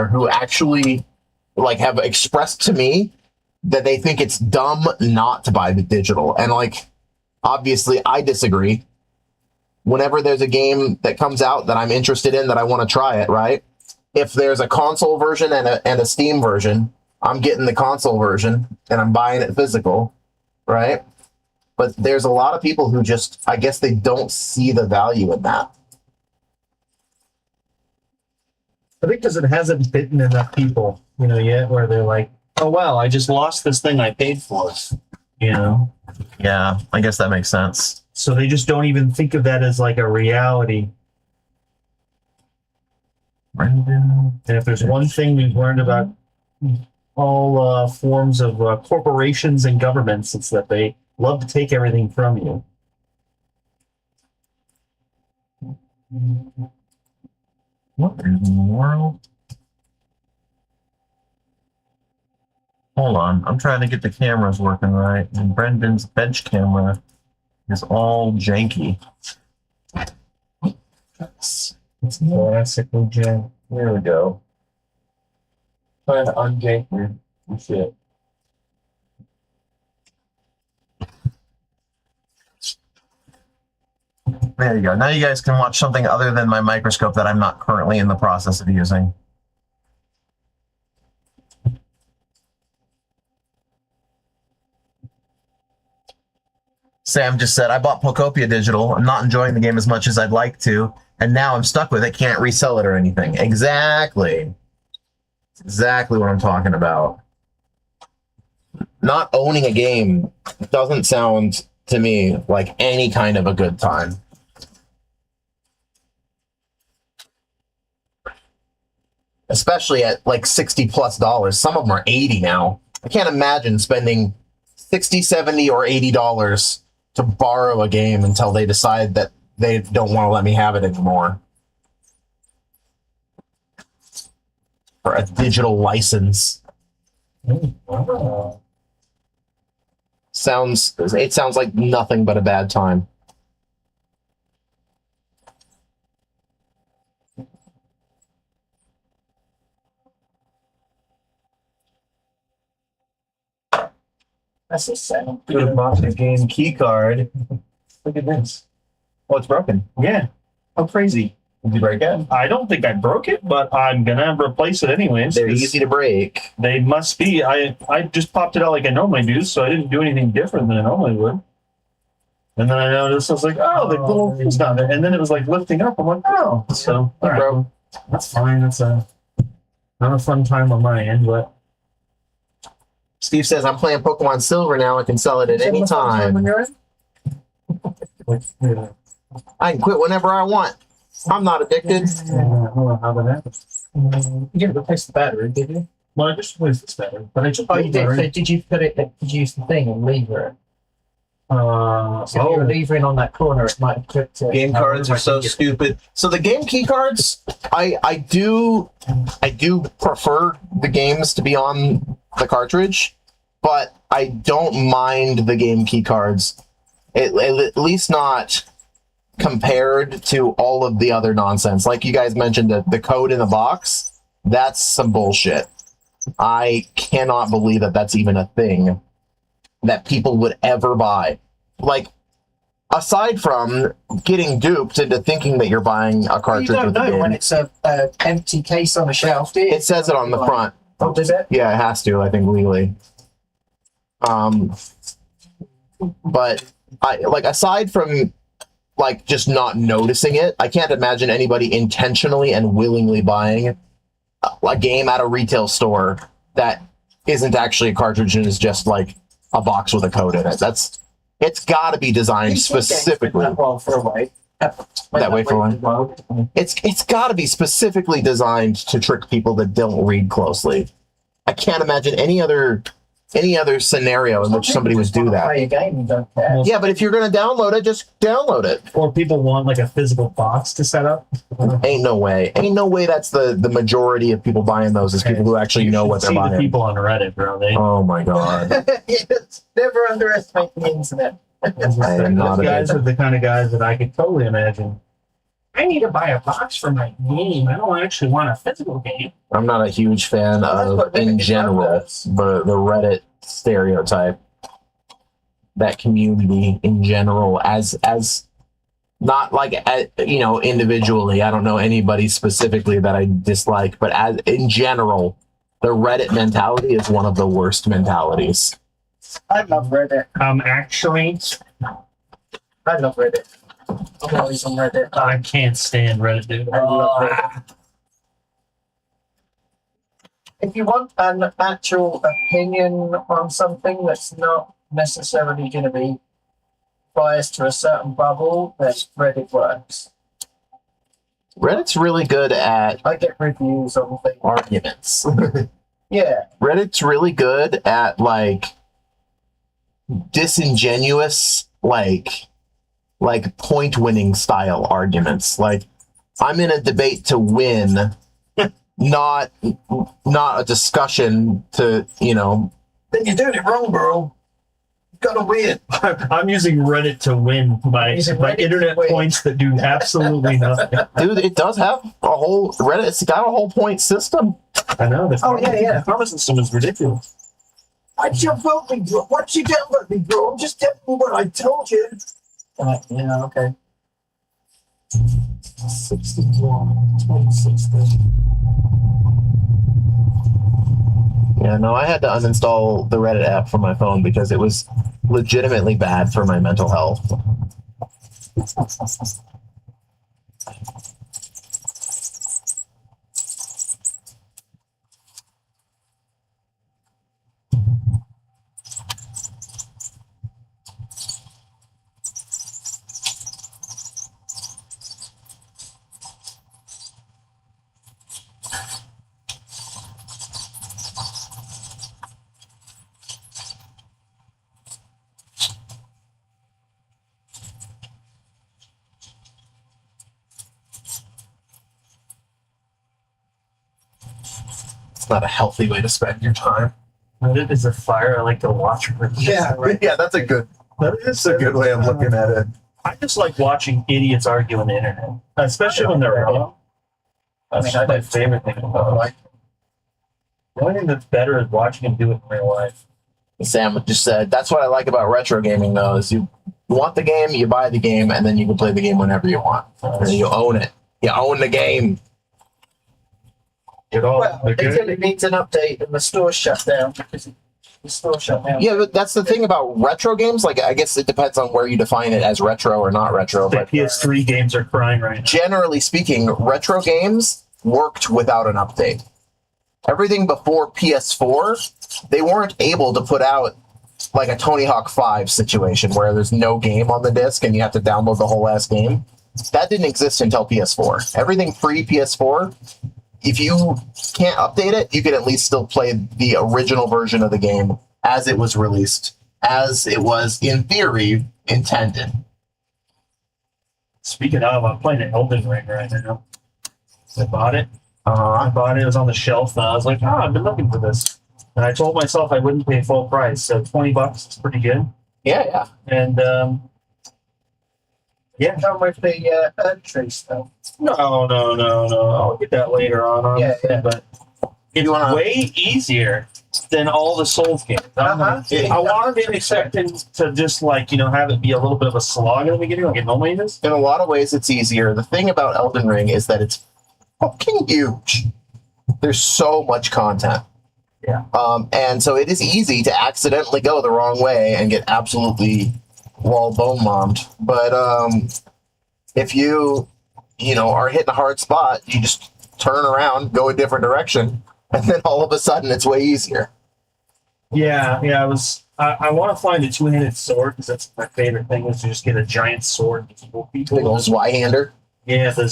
Who actually have expressed to me that they think it's dumb not to buy the digital. And obviously I disagree. Whenever there's a game that comes out that I'm interested in, that I want to try it, right? If there's a console version and a Steam version, I'm getting the console version and I'm buying it physical, right? But there's a lot of people who just, I guess they don't see the value in that. I think because it hasn't bitten enough people, yet, where they're like, oh, wow, I just lost this thing I paid for, Yeah, I guess that makes sense. So they just don't even think of that as a reality. And if there's one thing we've learned about all forms of corporations and governments, it's that they love to take everything from you. What in the world? Hold on. I'm trying to get the cameras working right. And Brendan's bench camera is all janky. It's classically jank. There we go. Trying to unjank your shit. There you go. Now you guys can watch something other than my microscope that I'm not currently in the process of using. Sam just said, I bought Pocopia Digital. I'm not enjoying the game as much as I'd like to, and now I'm stuck with it. Can't resell it or anything. Exactly. Exactly what I'm talking about. Not owning a game doesn't sound to me like any kind of a good time. Especially at like $60+. Some of them are 80 now. I can't imagine spending 60, 70, or $80 to borrow a game until they decide that they don't want to let me have it anymore. For a digital license. Wow. It sounds like nothing but a bad time. That's a sound. Could have bought the game key card. Look at this. Oh, it's broken. Yeah. How crazy. Did you break it? I don't think I broke it, but I'm gonna replace it anyways. They're easy to break. They must be. I just popped it out like I normally do, so I didn't do anything different than I normally would. And then I noticed, I was like, oh, the little thing's down there. And then it was like lifting up. I'm like, oh. So, all right. Bro. That's fine. That's not a fun time on my end, but. Steve says, I'm playing Pokemon Silver now. I can sell it at any time. I can quit whenever I want. I'm not addicted. Hold on, how did that happen? You didn't replace the battery, did you? Well, I just replaced this battery, but I just. Oh, you did. So did you put it? Did you use the thing and lever it? So if you were levering on that corner, it might have clicked it. Game cards are so stupid. So the game key cards, I do prefer the games to be on the cartridge, but I don't mind the game key cards. At least not compared to all of the other nonsense. Like you guys mentioned, the code in the box, that's some bullshit. I cannot believe that that's even a thing that people would ever buy. Like, aside from getting duped into thinking that you're buying a cartridge you don't with the know game. when it's a empty case on a shelf, do you? It says it on the front. Oh, does it? Yeah, it has to, I think, legally. But aside from like just not noticing it, I can't imagine anybody intentionally and willingly buying a game at a retail store that isn't actually a cartridge and is just like a box with a code in it. It's got to be designed specifically. That way for It's got to be specifically designed to trick people that don't read closely. I can't imagine any other scenario in which somebody would do that. Play a game, you don't care. Yeah, but if you're going to download it, just download it. Or people want like a physical box to set up. Ain't no way that's the majority of people buying those is people who actually know what they're see buying. the people on Reddit, bro. Oh my god. Yes, never underestimate the internet. I am not Those guys a are the kind of guys that I could totally imagine. I need to buy a box for my game. I don't actually want a physical game. I'm not a huge fan of, in general, the Reddit stereotype. That community in general, as not like individually. I don't know anybody specifically that I dislike, but as in general, the Reddit mentality is one of the worst mentalities. I love Reddit. Actually, I love Reddit. I'm always on Reddit. I can't stand Reddit, dude. I love Reddit. If you want an actual opinion on something that's not necessarily going to be biased to a certain bubble, then Reddit works. Reddit's really good at I get reviews on things. arguments. Yeah. Reddit's really good at like disingenuous, like point winning style arguments. Like, I'm in a debate to win, not a discussion to then you're doing it wrong, bro. You've got to win. I'm using Reddit to win my internet points that do absolutely nothing. Dude, it does have a whole Reddit. It's got a whole point system. I know. The yeah. The karma system is ridiculous. Why'd you vote me, bro? Why'd you downvote me, bro? I'm just telling you what I told you. Yeah, okay. 61, 2016. Yeah, no, I had to uninstall the Reddit app from my phone because it was legitimately bad for my mental health. It's not a healthy way to spend your time. Reddit is a fire I like to watch. Yeah, right. Yeah, that's a good way of looking at it. I just like watching idiots argue on the internet, especially when they're wrong. That's my favorite thing about it. The only thing that's better is watching them do it in real life. Sam just said, that's what I like about retro gaming, though, is you want the game, you buy the game, and then you can play the game whenever you want. And you own it. You own the game. Well, until it needs an update and the store's shut down because the store shut down. Yeah, but that's the thing about retro games. Like, I guess it depends on where you define it as retro or not retro. The But PS3 games are crying right now. generally speaking, retro games worked without an update. Everything before PS4, they weren't able to put out like a Tony Hawk 5 situation where there's no game on the disc and you have to download the whole last game. That didn't exist until PS4. Everything pre-PS4, if you can't update it, you can at least still play the original version of the game as it was released, as it was, in theory, intended. Speaking of, I'm playing an Elden Ring right now. I bought it. I bought it. It was on the shelf, and I was like, I've been looking for this. And I told myself I wouldn't pay full price, so $20 is pretty good. Yeah. And Yeah, come with the tree stuff. no. I'll get that later on. Honestly, Yeah. But it's way easier than all the Souls games. I wanted to expect it to just have it be a little bit of a slog in the beginning, like it normally is. In a lot of ways, it's easier. The thing about Elden Ring is that it's fucking huge. There's so much content. Yeah. And so it is easy to accidentally go the wrong way and get absolutely wall bone bombed. But if you are hitting a hard spot, you just turn around, go a different direction, and then all of a sudden it's way easier. Yeah. I want to find a two-handed sword because that's my favorite thing is to just get a giant sword and kill people. Big old Zweihander. Yeah, the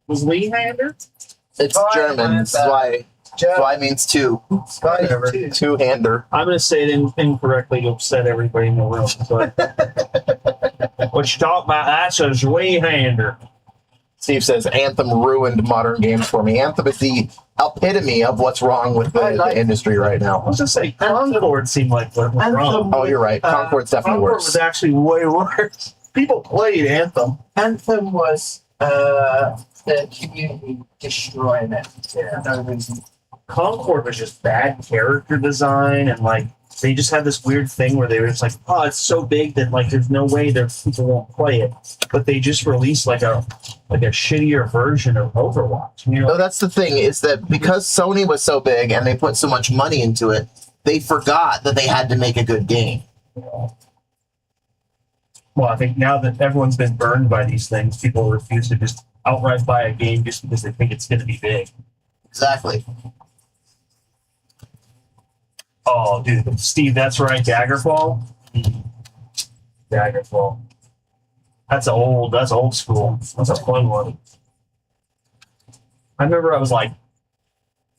Zweihander? It's German. Zwei means two. Whatever. Two-hander. I'm going to say it incorrectly to upset everybody in the room. But what you talking about? That's a Zweihander. Steve says, Anthem ruined modern games for me. Anthem is the epitome of what's wrong with the industry right now. I was just saying, Concord seemed like what was wrong. Oh, you're right. Concord's definitely Concord worse. was actually way worse. People played Anthem. Anthem was the community destroying it for no reason. Concord was just bad character design, and they just had this weird thing where they were just like, oh, it's so big that there's no way that people won't play it. But they just released a shittier version of Overwatch. No, that's the thing, is that because Sony was so big and they put so much money into it, they forgot that they had to make a good game. Well, I think now that everyone's been burned by these things, people refuse to just outright buy a game just because they think it's going to be big. Exactly. Oh, dude, Steve, that's right. Daggerfall. Daggerfall. That's old school. That's a fun one. I remember I was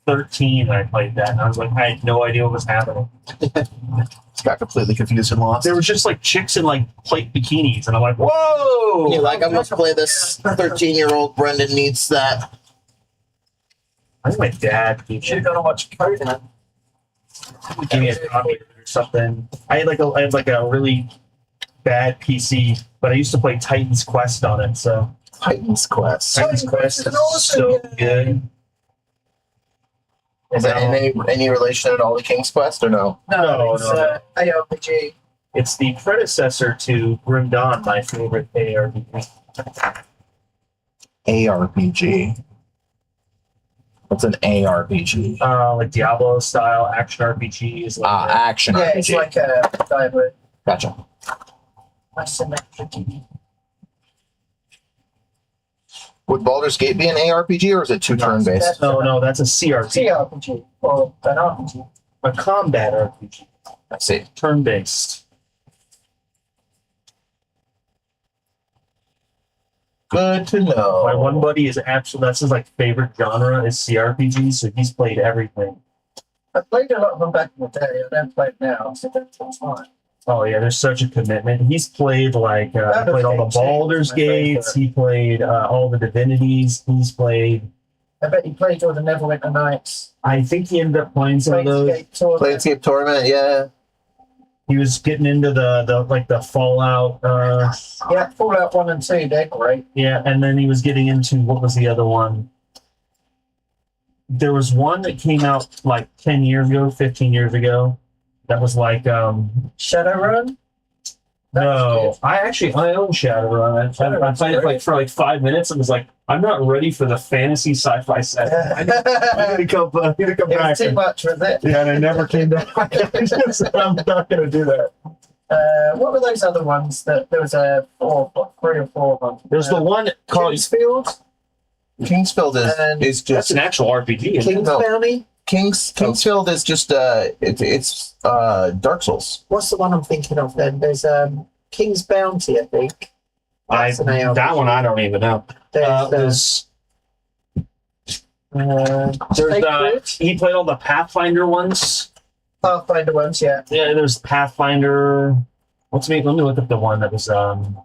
13 when I played that, and I was like, I had no idea what was happening. Got completely confused and lost. There was just chicks in plate bikinis, and I'm like, whoa! You're like, I must play this. 13-year-old Brendan needs that. I think my dad You should have gone and watched Conan. Give me a copy or something. I had a really bad PC, but I used to play Titan's Quest on it. So Titan's Quest. Titan's Quest is so good. Is that any relation at all to King's Quest or no? No, it's ARPG. It's the predecessor to Grim Dawn, my favorite ARPG. ARPG. What's an ARPG? Like Diablo style action RPGs. Like Action Yeah, RPG. it's like a hybrid. Gotcha. Isometric. Would Baldur's Gate be an ARPG or is it 2 turn-based? No, that's a CRPG. CRPG or an RPG. A combat RPG. I see. Turn-based. Good to know. My one buddy is that's his like favorite genre is CRPG, so he's played everything. I played a lot of them back in the day. I don't play now, so that's fine. Oh yeah, there's such a commitment. He's played like he played all the Baldur's Gates. He played all the Divinities. He's played. I bet he played all the Neverwinter Nights. I think he ended up playing some of those. Planescape Torment, yeah. He was getting into the Fallout. Yeah, Fallout 1 and 2, they're great. Yeah, and then he was getting into what was the other one? There was one that came out like 10 years ago, 15 years ago. That was like Shadowrun? No, I own Shadowrun. I played it for 5 minutes and was like, I'm not ready for the fantasy sci-fi set. I need to come back. It was too much, was it? Yeah, and I never came back. I'm not going to do that. What were those other ones? That there was 3 or 4 of them. There's the one called Kingsfield. Kingsfield is That's just an actual RPG. King's Bounty. Kingsfield is just it's Dark Souls. What's the one I'm thinking of then? There's King's Bounty, I think. That one I don't even know. There's he played all the Pathfinder ones. Pathfinder ones, yeah. Yeah, there's Pathfinder. Let me look up the one that was ironic.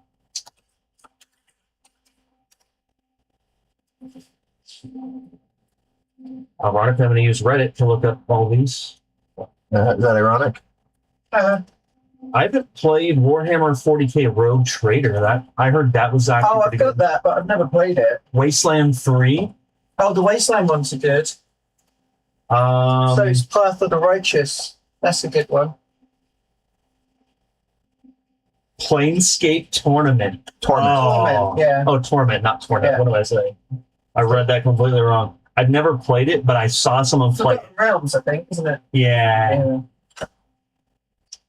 I'm going to use Reddit to look up all these. Is that ironic? I haven't played Warhammer 40k Rogue Trader. I heard that was actually I've got that, but I've never played it. Wasteland 3. Oh, the Wasteland ones are good. So it's Path of the Righteous. That's a good one. Planescape Tournament. Torment, yeah. Oh, Torment, not Tournament. Yeah. What did I say? I read that completely wrong. I've never played it, but I saw someone play it. Realms, I think, isn't it? Yeah.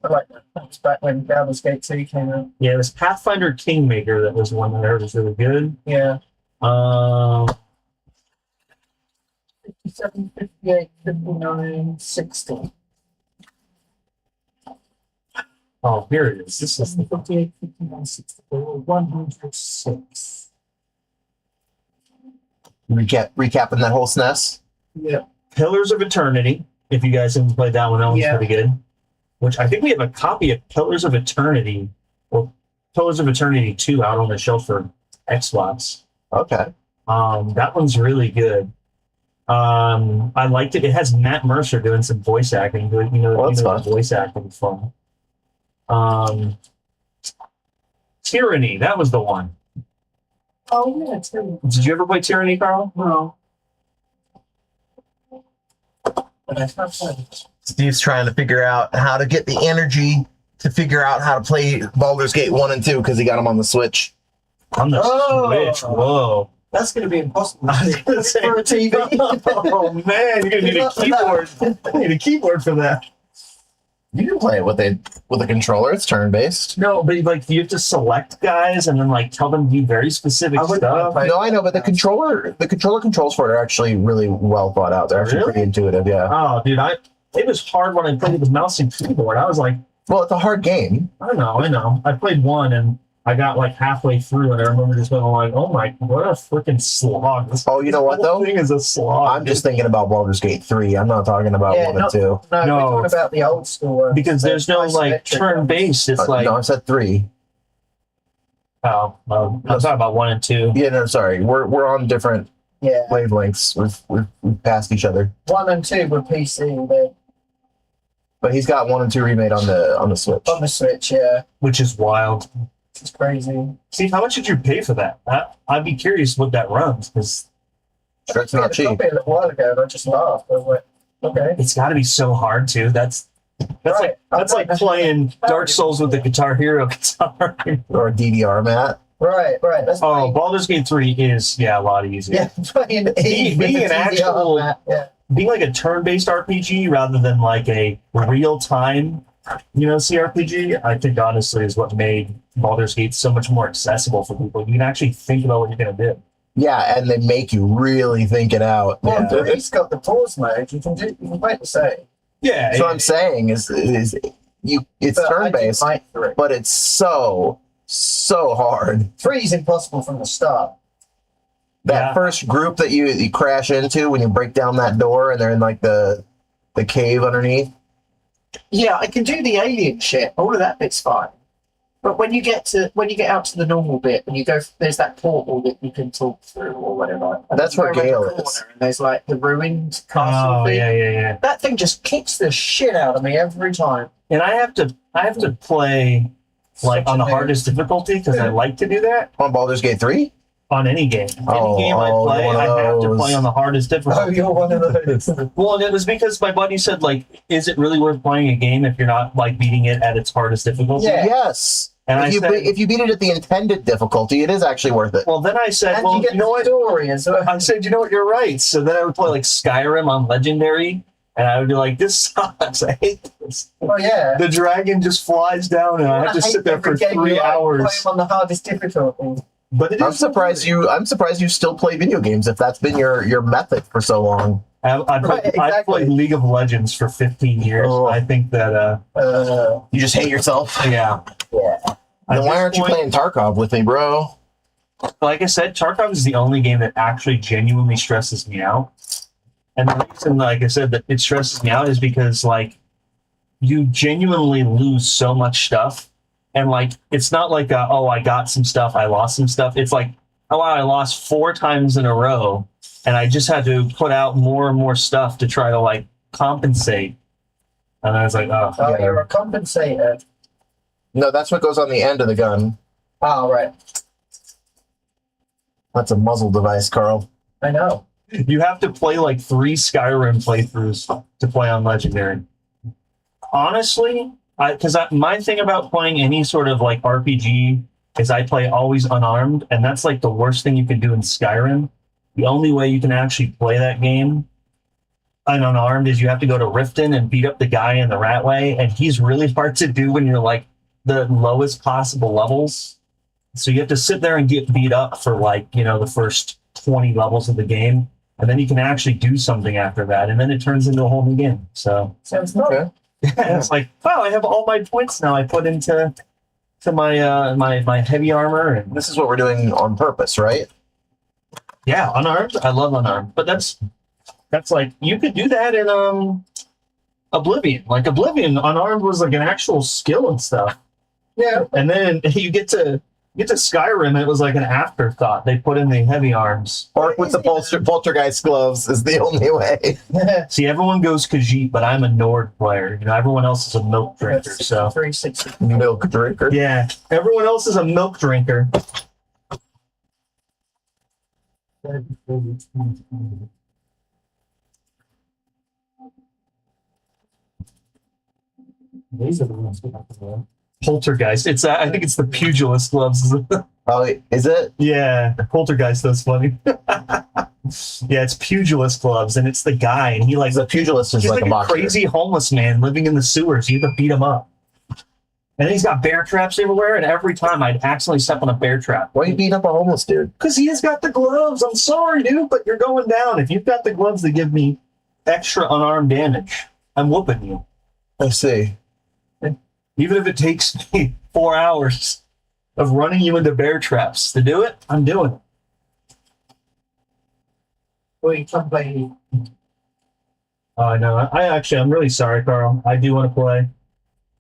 I like that. That was back when Baldur's Gate 2 came out. Yeah, it was Pathfinder Kingmaker that was one that I heard was really good. Yeah. 57, 58, 59, 60. Oh, here it is. This is 58, 59, 64, 106. Recapping that whole SNES. Yeah. Pillars of Eternity. If you guys haven't played that one, that one's pretty good. Which I think we have a copy of Pillars of Eternity, or Pillars of Eternity 2 out on the shelf for Xbox. Okay. That one's really good. I liked it. It has Matt Mercer doing some voice acting. Voice acting fun. Tyranny. That was the one. Oh, yeah, Tyranny. Did you ever play Tyranny, Carl? No. Steve's trying to figure out how to get the energy to figure out how to play Baldur's Gate 1 and 2 because he got them on the Switch. On the Switch. Whoa. That's going to be impossible I was gonna say, for a TV. Oh man, you're gonna need a keyboard. You need a keyboard for that. You can play it with a controller. It's turn based. No, but like you have to select guys and then like tell them to do very specific stuff. No, I know, but the controller controls for it are actually really well thought out. They're actually pretty intuitive. Yeah. Oh, dude, it was hard when I played with mouse and keyboard. I was like, well, it's a hard game. I know. I played one and I got like halfway through and I remember just going like, oh my, what a freaking slog. Oh, you know what though? Thing is a slog. I'm just thinking about Baldur's Gate 3. I'm not talking about 1 and 2. No, we're talking about the old school ones. Because there's no like turn based. It's like no, I said 3. Oh, I'm talking about 1 and 2. Yeah, no, sorry. We're on different wavelengths. We've passed each other. 1 and 2 were PC. But he's got 1 and 2 remade on the Switch. On the Switch, yeah. Which is wild. It's crazy. See, how much did you pay for that? I'd be curious what that runs, because it's not cheap. A little while ago, and I just laughed. I was like, okay. It's got to be so hard too. That's Right. like playing Dark Souls with the Guitar Hero guitar. Or a DDR, Matt. Right. That's Oh, Baldur's Gate 3 is a lot easier. yeah, playing Being an actual, being like a turn-based RPG rather than like a real-time, CRPG, I think honestly is what made Baldur's Gate so much more accessible for people. You can actually think about what you're gonna do. Yeah, and they make you really think it out. Well, it's got the pause mode. You can play the same. Yeah. So what I'm saying is it's turn-based, but it's so hard. 3 is impossible from the start. That first group that you crash into when you break down that door and they're in like the cave underneath. Yeah, I can do the alien shit. All of that bit's fine. But when you get out to the normal bit and you go, there's that portal that you can talk through or whatever. That's where Gale is. And there's like the ruined castle thing. Yeah. That thing just kicks the shit out of me every time. And I have to play like on the hardest difficulty because I like to do that. On Baldur's Gate 3? On any game. Any game I play, I have to play on the hardest difficulty. Oh, you're one of those. Well, it was because my buddy said, like, is it really worth playing a game if you're not, like, beating it at its hardest difficulty? Yeah. Yes. And if you beat it at the intended difficulty, it is actually worth it. Well, then I said, and you know what? Story as well. I said, you're right. So then I would play, like, Skyrim on Legendary, and I would be like, this sucks. I hate this. Oh, yeah. The dragon just flies down, and I have to sit there for 3 hours. Play on the hardest difficulty. But I'm surprised you still play video games if that's been your method for so long. I played League of Legends for 15 years. Oh. I think that you just hate yourself. Yeah. Then why aren't you playing Tarkov with me, bro? Like I said, Tarkov is the only game that actually genuinely stresses me out. And the reason, like I said, that it stresses me out is because like you genuinely lose so much stuff. And like, it's not like, I got some stuff, I lost some stuff. It's like, oh, wow, I lost 4 times in a row. And I just had to put out more and more stuff to try to like compensate. And I was like, oh, you're a compensator. No, that's what goes on the end of the gun. Oh, right. That's a muzzle device, Carl. I know. You have to play like 3 Skyrim playthroughs to play on Legendary. Honestly, because my thing about playing any sort of like RPG is I play always unarmed, and that's like the worst thing you can do in Skyrim. The only way you can actually play that game unarmed is you have to go to Riften and beat up the guy in the Ratway, and he's really hard to do when you're like the lowest possible levels. So you have to sit there and get beat up for like, the first 20 levels of the game, and then you can actually do something after that, and then it turns into a whole new game. So sounds okay. It's like, wow, I have all my points now I put into my my heavy armor, and this is what we're doing on purpose, right? Yeah, unarmed. I love unarmed, but that's like you could do that in Oblivion. Like Oblivion, unarmed was like an actual skill and stuff. Yeah, and then you get to Skyrim, and it was like an afterthought. They put in the heavy arms. Or with the poltergeist gloves is the only way. See, everyone goes Khajiit, but I'm a Nord player. Everyone else is a milk drinker. So 360 milk drinker. Yeah, everyone else is a milk drinker. These are the ones we have to wear. Poltergeist. It's I think it's the pugilist gloves. Oh, is it? Yeah, Poltergeist. That's funny. Yeah, it's pugilist gloves, and it's the guy, and he like the pugilist is he's like a boxer. Crazy homeless man living in the sewers. You have to beat him up, and he's got bear traps everywhere. And every time I'd accidentally step on a bear trap. Why you beat up a homeless dude? Because he has got the gloves. I'm sorry, dude, but you're going down. If you've got the gloves that give me extra unarmed damage, I'm whooping you. I see. Even if it takes me 4 hours of running you into bear traps to do it, I'm doing it. Well, you can play. Oh, I know. I'm really sorry, Carl. I do want to play,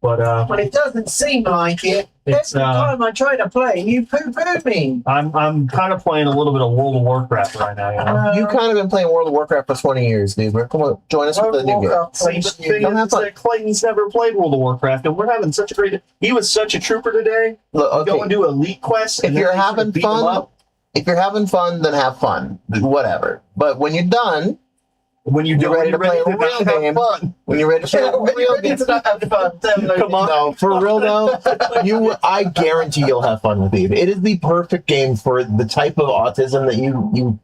but But it doesn't seem like it. It's Every time I try to play, you poo-poo me. I'm kind of playing a little bit of World of Warcraft right now. You know? You kind of been playing World of Warcraft for 20 years, dude. Come on, join us with the new game. See, the thing is that Clayton's never played World of Warcraft, and we're having such a great. He was such a trooper today. Look, okay. Go and do elite quests. If you're having fun, then have fun. Whatever. But when you're done, when you're ready to play a real game, when you're ready to play a real game, come on. No, for real though, I guarantee you'll have fun with Eve. It is the perfect game for the type of autism that you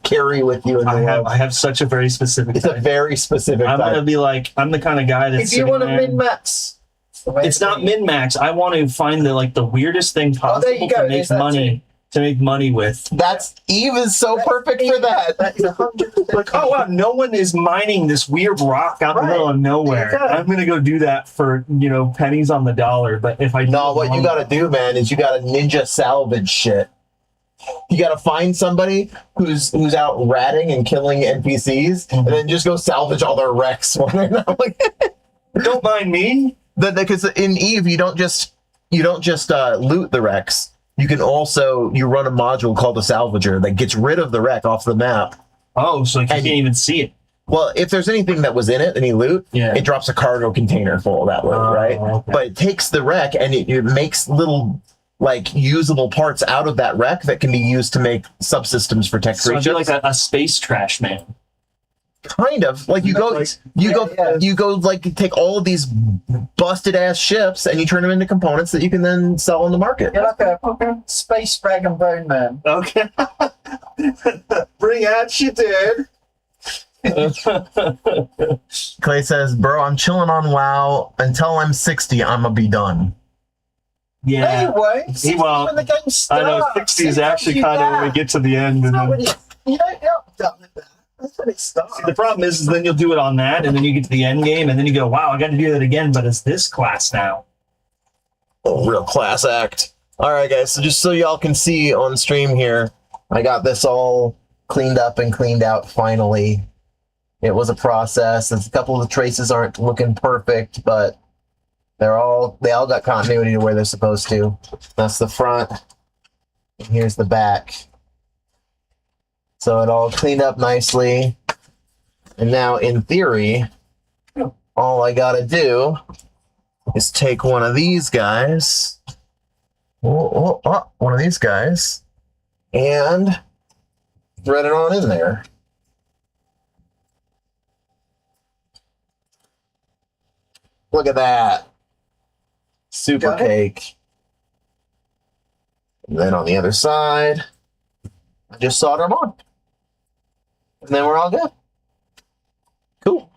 carry with you in the world. I have such a very specific. It's a very specific. I'm gonna be like, I'm the kind of guy that's. If you want to min-max, it's not min-max. I want to find the weirdest thing possible to make money. To make money with. Eve is so perfect for that. That is 100%. Like, oh wow, no one is mining this weird rock out in the middle of nowhere. Exactly. I'm gonna go do that for pennies on the dollar. But if I what you gotta do, man, is you gotta ninja salvage shit. You gotta find somebody who's out ratting and killing NPCs, and then just go salvage all their wrecks when they're not like. Don't mind me. Because in Eve, you don't just loot the wrecks. You can also run a module called a salvager that gets rid of the wreck off the map. Oh, so you can't even see it. Well, if there's anything that was in it, any loot, it drops a cargo container full of that loot, right? Okay. But it takes the wreck and it makes little usable parts out of that wreck that can be used to make subsystems for tech creatures. So like a space trash man. Kind of like you go take all of these busted ass ships and you turn them into components that you can then sell on the market. You're like a space rag and bone man. Okay. Bring out you, dude. Clay says, "Bro, I'm chilling on WoW until I'm 60. I'm gonna be done." Yeah. Anyway, when the game starts. I know 60 is actually kind of when we get to the end. And then... You don't get done with that. That's when it starts. See, the problem is then you'll do it on that, and then you get to the end game, and then you go, "Wow, I got to do that again." But it's this class now. Oh, real class act. All right, guys. So just so y'all can see on stream here, I got this all cleaned up and cleaned out. Finally, it was a process. A couple of the traces aren't looking perfect, but they all got continuity to where they're supposed to. That's the front, and here's the back. So it all cleaned up nicely. And now, in theory, all I gotta do is take one of these guys, one of these guys, and thread it on in there. Look at that. Super cake. And then on the other side, I just solder them on. And then we're all good. Cool.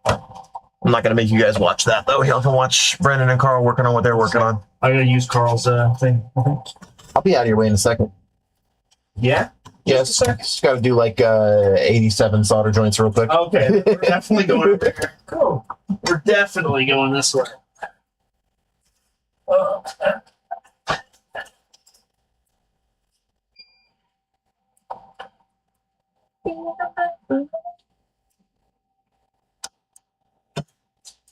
I'm not going to make you guys watch that, though. You'll have to watch Brendan and Carl working on what they're working on. I got to use Carl's thing. I'll be out of your way in a second. Yeah? Yeah, just got to do like 87 solder joints real quick. Okay, we're definitely going over there. Cool. We're definitely going this way.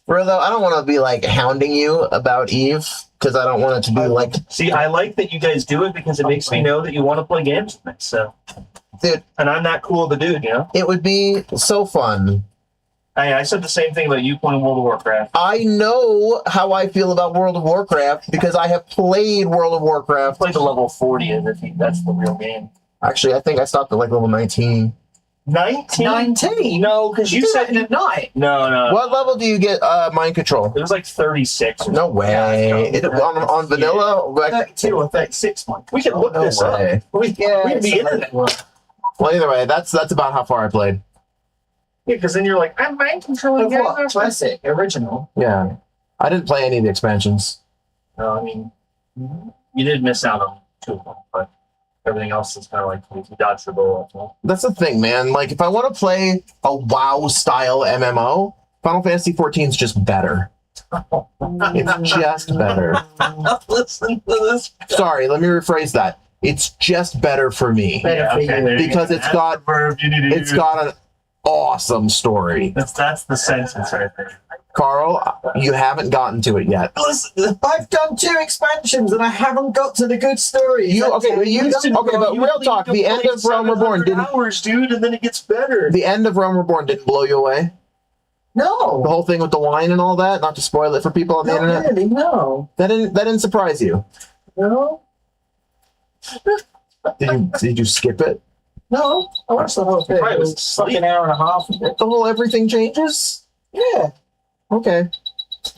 For though, I don't want to be like hounding you about Eve because I don't want it to be like. See, I like that you guys do it because it makes me know that you want to play games with me. So, dude, and I'm that cool of a dude, you know. It would be so fun. Hey, I said the same thing about you playing World of Warcraft. I know how I feel about World of Warcraft because I have played World of Warcraft. I played to level 40, and I think that's the real game. Actually, I think I stopped at like level 19. 19? No, because you said in a night. No. What level do you get mind control? It was like 36. No way. On vanilla? Yeah. 32 or 36 months. We can look this up. We can be internet. Well, either way, that's about how far I played. Yeah, because then you're like, I'm mind controlling what? Classic, original. Yeah. I didn't play any of the expansions. No, I mean, you did miss out on 2 of them, but everything else is kind of like you dodged the bullet. That's the thing, man. Like, if I want to play a WoW-style MMO, Final Fantasy XIV is just better. It's just better. Listen to this. Sorry, let me rephrase that. It's just better for me. Because it's got an awesome story. That's the sentence right there. Carl, you haven't gotten to it yet. Listen, I've done 2 expansions and I haven't got to the good story. But real talk, the end of Realm Reborn didn't. Hours, dude, and then it gets better. The end of Realm Reborn didn't blow you away. No. The whole thing with the wine and all that. Not to spoil it for people on the internet. Really, no. That didn't surprise you. No. Did you skip it? No. I watched the whole thing. It was like an hour and a half of it. The whole everything changes. Yeah. Okay.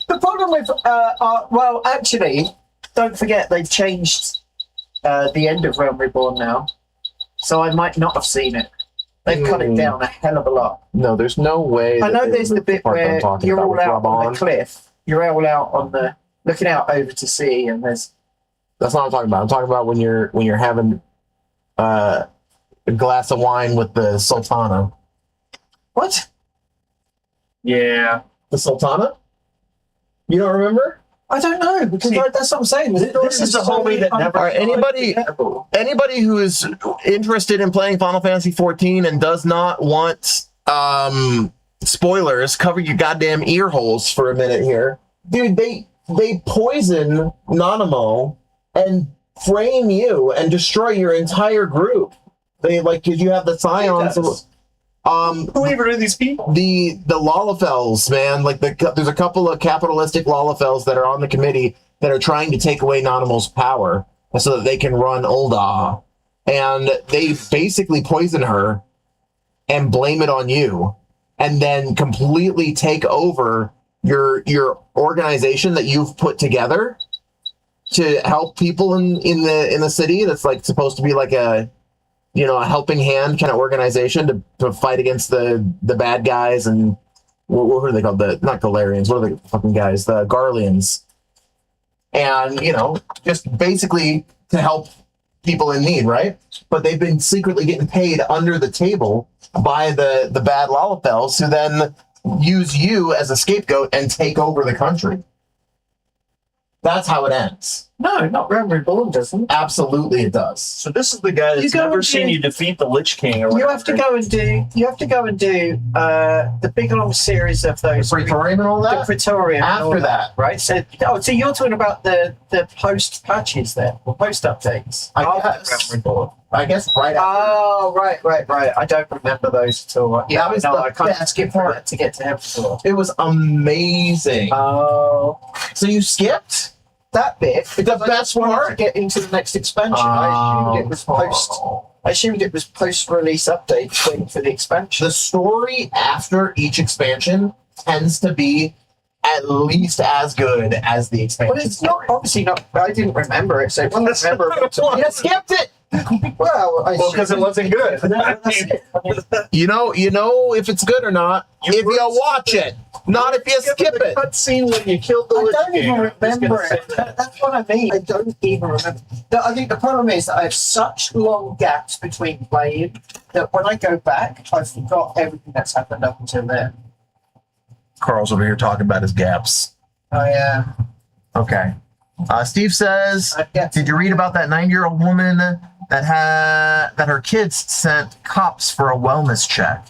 The problem with, well, actually, don't forget they've changed the end of Realm Reborn now, so I might not have seen it. They've cut it down a hell of a lot. No, there's no way. I know there's the bit where you're all out on the cliff. You're all out on the looking out over to sea, and there's. That's not what I'm talking about. I'm talking about when you're having a glass of wine with the Sultana. What? Yeah. The Sultana? You don't remember? I don't know because that's what I'm saying. This is the homie that never. All right, anybody who is interested in playing Final Fantasy 14 and does not want spoilers, cover your goddamn ear holes for a minute here. Dude, they poison Nanamo and frame you and destroy your entire group. They because you have the scions. Who even are these people? The Lalafels, man. There's a couple of capitalistic Lalafels that are on the committee that are trying to take away Nanamo's power so that they can run Ul'dah. And they basically poison her and blame it on you, and then completely take over your organization that you've put together to help people in the city. That's supposed to be a helping hand kind of organization to fight against the bad guys and what are they called? Not Galarians. What are the fucking guys? The Garleans. And, just basically to help people in need, right? But they've been secretly getting paid under the table by the bad Lalafels who then use you as a scapegoat and take over the country. That's how it ends. No, not Realm Reborn doesn't. Absolutely, it does. So this is the guy that's never seen you defeat the Lich King. Or you have to go and do. You have to go and do the big long series of those. Praetorium and all that. The Praetorium. After that, right? So, so you're talking about the post patches there, or post updates. I guess right after. Oh, right. I don't remember those at all. Yeah, I kind of skipped through it to get to Hephaestus. It was amazing. Oh, so you skipped that bit? The best part to get into the next expansion. I assumed it was post-release updates waiting for the expansion. The story after each expansion tends to be at least as good as the expansion. But it's not obviously not. I didn't remember it, so I don't remember. You skipped it. Well, because it wasn't good. You know if it's good or not if you watch it, not if you skip it. Cutscene when you killed the Lich King. I don't even remember it. That's what I mean. I don't even remember. I think the problem is that I have such long gaps between playing that when I go back, I forgot everything that's happened up until then. Carl's over here talking about his gaps. Oh yeah. Okay. Steve says, did you read about that 9-year-old woman that her kids sent cops for a wellness check?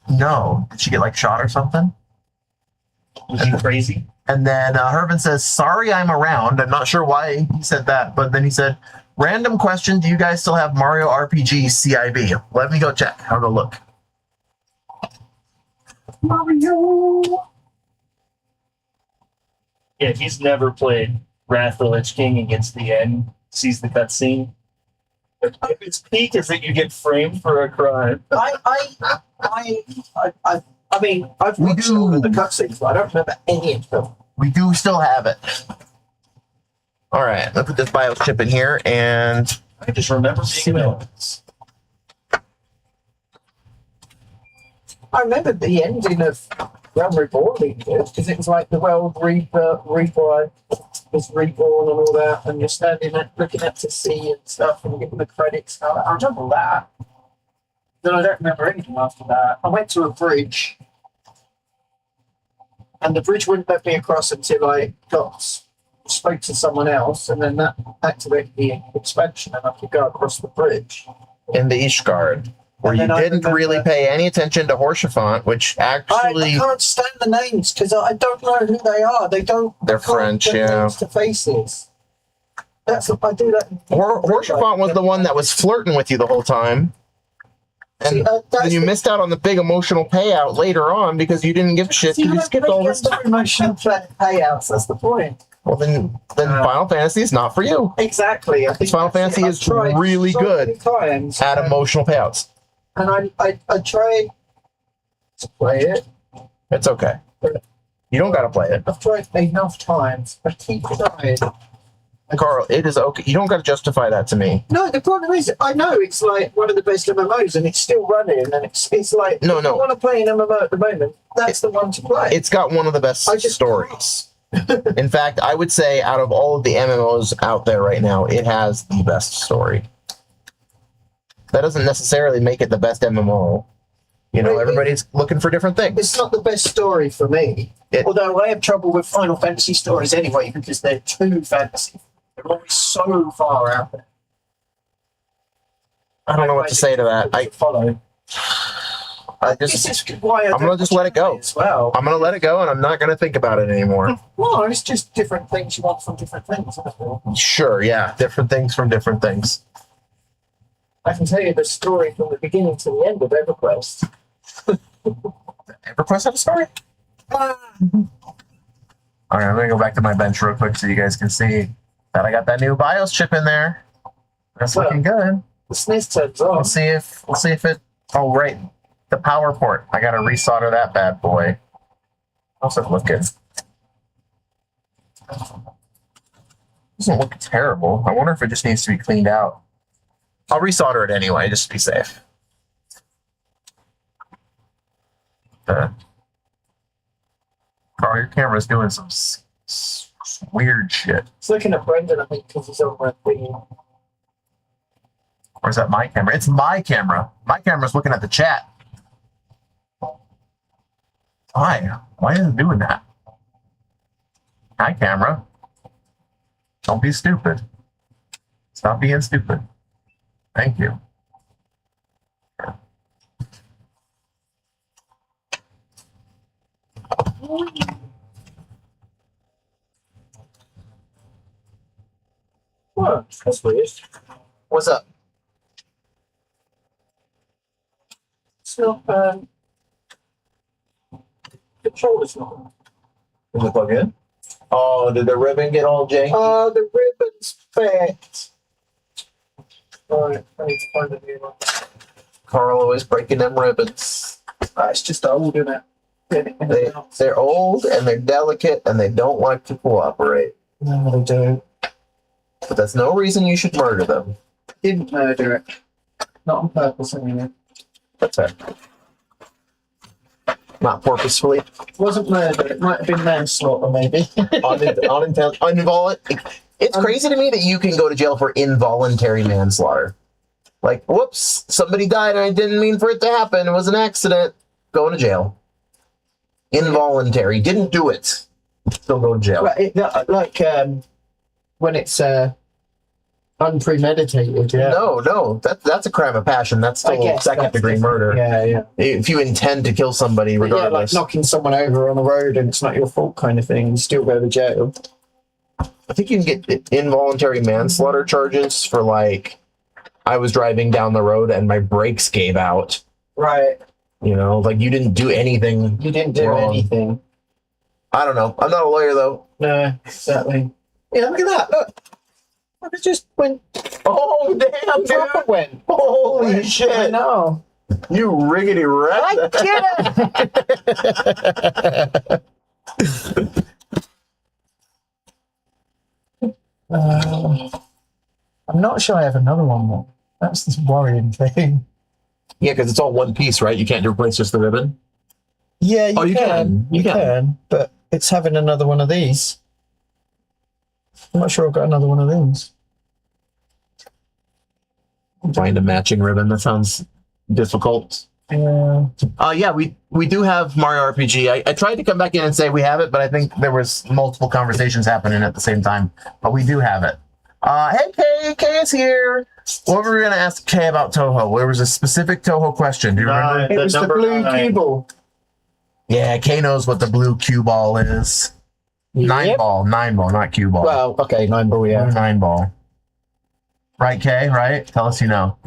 No. Did she get shot or something? Was she crazy? And then Herman says, sorry I'm around. I'm not sure why he said that, but then he said, random question, do you guys still have Mario RPG CIB? Let me go check. I'll go look. Mario! Yeah, he's never played Wrath of the Lich King and gets to the end, sees the cutscene. But its peak is that you get framed for a crime. I mean, I've watched all of the cutscenes, but I don't remember any of them. We do still have it. All right, let's put this BIOS chip in here, and I just remember being in it. I remember the ending of Realm Reborn being good because it was like the world reborn was reborn and all that, and you're standing there looking up to sea and stuff, and you're getting the credits. I remember that. Then I don't remember anything after that. I went to a bridge, and the bridge wouldn't let me across until I spoke to someone else, and then that activated the expansion, and I could go across the bridge. in the Ishgard. where you didn't really pay any attention to Horsefant, which actually... I can't stand the names because I don't know who they are. They're French, yeah. Names to faces. That's what I do that. Horsefant was the one that was flirting with you the whole time. And then you missed out on the big emotional payout later on because you didn't give a shit. You skipped all this stuff. Emotional payouts, that's the point. Well, then Final Fantasy is not for you. Exactly. I think Final Fantasy is really good at emotional payouts. And I tried to play it. It's okay. You don't got to play it. I've tried enough times. I keep trying. Carl, it is okay. You don't got to justify that to me. No, the problem is, I know it's like one of the best MMOs and it's still running and it's like, no. If you want to play an MMO at the moment, that's the one to play. It's got one of the best stories. In fact, I would say out of all of the MMOs out there right now, it has the best story. That doesn't necessarily make it the best MMO. You know, everybody's looking for different things. It's not the best story for me. Although I have trouble with Final Fantasy stories anyway because they're too fantasy. They're always so far out there. I don't know what to say to that. This is why I'm gonna just let it go. As well. I'm gonna let it go, and I'm not gonna think about it anymore. Well, it's just different things you want from different things. Sure, yeah, different things from different things. I can tell you the story from the beginning to the end of EverQuest. EverQuest had a story? All right, I'm gonna go back to my bench real quick so you guys can see that I got that new BIOS chip in there. That's looking good. The SNES turns on. We'll see if it. Oh, right. The power port. I gotta resolder that bad boy. How's it looking? Doesn't look terrible. I wonder if it just needs to be cleaned out. I'll resolder it anyway, just to be safe. Carl, your camera's doing some weird shit. It's looking at Brendan, I think, because he's on my thing. Or is that my camera? It's my camera. My camera's looking at the chat. Why? Why is it doing that? Hi, camera. Don't be stupid. Stop being stupid. Thank you. What? That's weird. What's up? It's not, controller's not. Does it plug in? Oh, did the ribbon get all janky? Oh, the ribbon's fit. Alright, I need to find a new one. Carl always breaking them ribbons. It's just old, isn't it? They're old and they're delicate and they don't like to cooperate. No, they do. But that's no reason you should murder them. Didn't murder it. Not on purpose, anyway. That's it. Not purposefully. It wasn't murder. It might have been manslaughter, maybe. It's crazy to me that you can go to jail for involuntary manslaughter. Like, whoops, somebody died and I didn't mean for it to happen. It was an accident. Going to jail. Involuntary. Didn't do it. Still go to jail. Right, when it's unpremeditated, yeah. No, that's a crime of passion. That's still second-degree murder. Yeah. If you intend to kill somebody, regardless. Yeah, like knocking someone over on the road and it's not your fault kind of thing, you still go to jail. I think you can get involuntary manslaughter charges for, like, I was driving down the road and my brakes gave out. Right. You know, like you didn't do anything. You didn't do anything. I don't know. I'm not a lawyer, though. No, exactly. Yeah, look at that. Look. It just went. Oh, damn, dude. It went. Holy shit. I know. You riggedy wreck. I get it. I'm not sure I have another one more. That's this worrying thing. Yeah, because it's all one piece, right? You can't replace just the ribbon? Yeah, you can. You can. But it's having another one of these. I'm not sure I've got another one of these. Find a matching ribbon. That sounds difficult. Yeah. Yeah, we do have Mario RPG. I tried to come back in and say we have it, but I think there was multiple conversations happening at the same time. But we do have it. Hey, Kay is here. What were we going to ask Kay about Toho? There was a specific Toho question. Do you remember? It was the blue cue ball. Yeah, Kay knows what the blue cue ball is. Nine ball, not cue ball. Well, okay, 9 ball, yeah. 9 ball. Right, Kay, right? Tell us you know.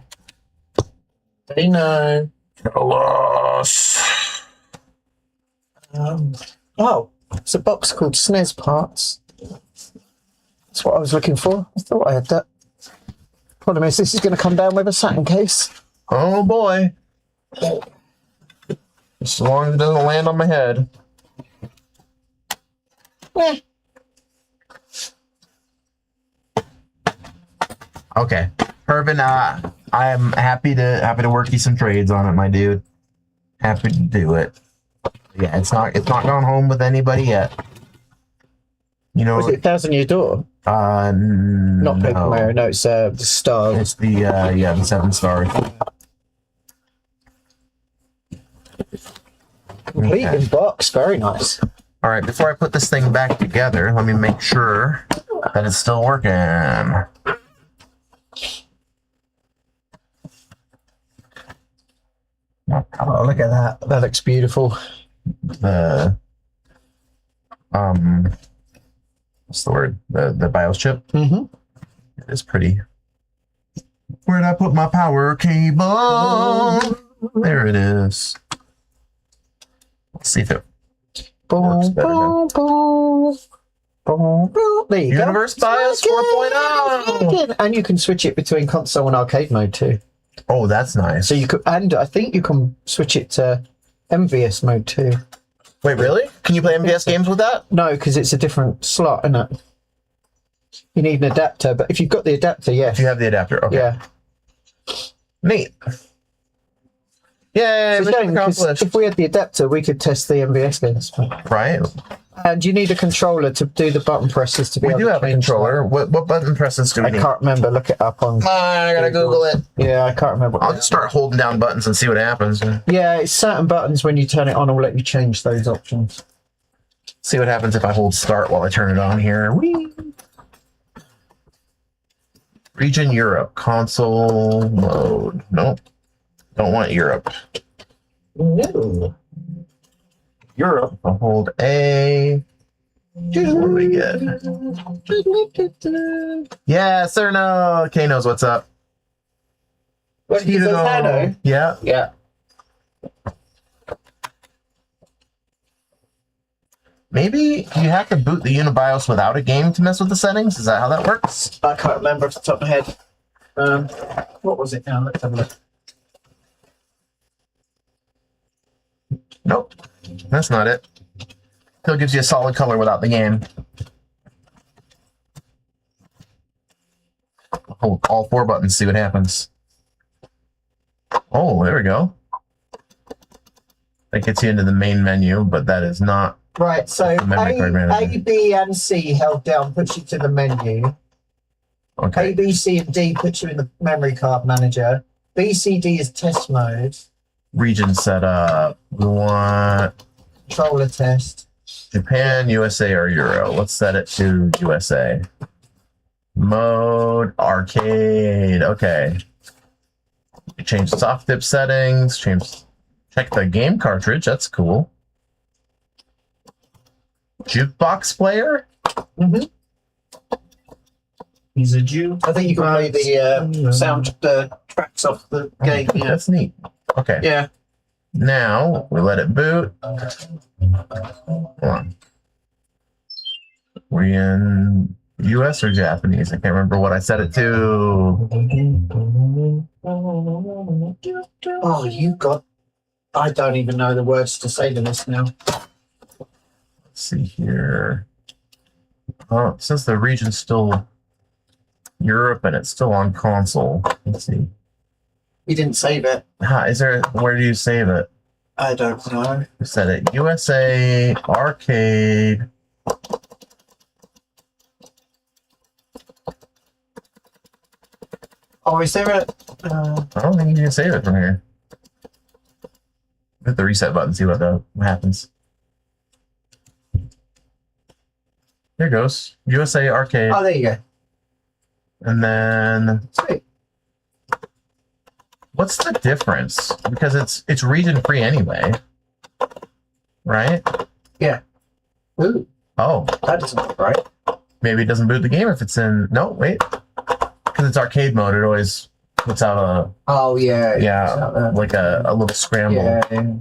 They know. Tell us. Oh, it's a box called SNES Parts. That's what I was looking for. I thought I had that. Problem is, this is going to come down with a Saturn case. Oh boy. As long as it doesn't land on my head. Yeah. Okay. Hervin, I'm happy to work you some trades on it, my dude. Happy to do it. Yeah, it's not gone home with anybody yet. You know, Was it 1,000 Year Door? Not Paper no. Mario. No, it's the Star. It's the the 7 stars. Complete in box. Very nice. All right, before I put this thing back together, let me make sure that it's still working. Oh, look at that. That looks beautiful. The what's the word? The BIOS chip. Mm-hmm. It is pretty. Where'd I put my power cable? There it is. Let's see if it works better now. There you Universe go. BIOS 4.0. And you can switch it between console and arcade mode too. Oh, that's nice. So you could, and I think you can switch it to MVS mode too. Wait, really? Can you play MVS games with that? No, because it's a different slot, isn't it? You need an adapter, but if you've got the adapter, yes. If you have the adapter, okay. Yeah. Neat. Yay, It's a mission shame, 'cause accomplished. if we had the adapter, we could test the MVS games. Right? And you need a controller to do the button presses to be We able do to have a change controller. What button presses do we I need? can't remember. Look it up on. I gotta Google it. Yeah, I can't remember. I'll just start holding down buttons and see what happens. Yeah, it's certain buttons when you turn it on will let you change those options. See what happens if I hold start while I turn it on here. Whee! Region Europe. Console mode. Nope. Don't want Europe. No. Europe. I'll hold A. What do we get? Yes or no? Kay knows what's up. What did you say, Hano? Yeah. Yeah. Maybe you have to boot the UNIBIOS without a game to mess with the settings? Is that how that works? I can't remember off the top of my head. What was it now? Let's have a look. Nope. That's not it. Still gives you a solid color without the game. Hold all 4 buttons, see what happens. Oh, there we go. That gets you into the main menu, but that is not. Right, so Memory card manager. A, B, and C held down puts you to the menu. Okay. A, B, C, and D puts you in the memory card manager. B, C, D is test mode. Region setup. We want Controller test. Japan, USA, or Euro. Let's set it to USA. Mode, arcade. Okay. Change soft dip settings. Check the game cartridge. That's cool. Jukebox player? Mm-hmm. He's a Jew. I think you can play the sound, the tracks off the game. Yeah. That's neat. Okay. Yeah. Now we let it boot. Hold on. We're in US or Japanese? I can't remember what I set it to. Oh, you got. I don't even know the words to say to this now. Let's see here. Oh, since the region's still Europe and it's still on console. Let's see. You didn't save it. Where do you save it? I don't know. Set it USA, arcade. Oh, is there a? I don't think you can save it from here. Hit the reset button, see what happens. There it goes. USA arcade. Oh, there you go. And then Sweet. what's the difference? Because it's region free anyway, right? Yeah. Ooh, Oh, that doesn't look right. maybe it doesn't boot the game if it's in. No, wait, because it's arcade mode. It always puts out a Oh yeah. yeah, like a little scramble. Yeah.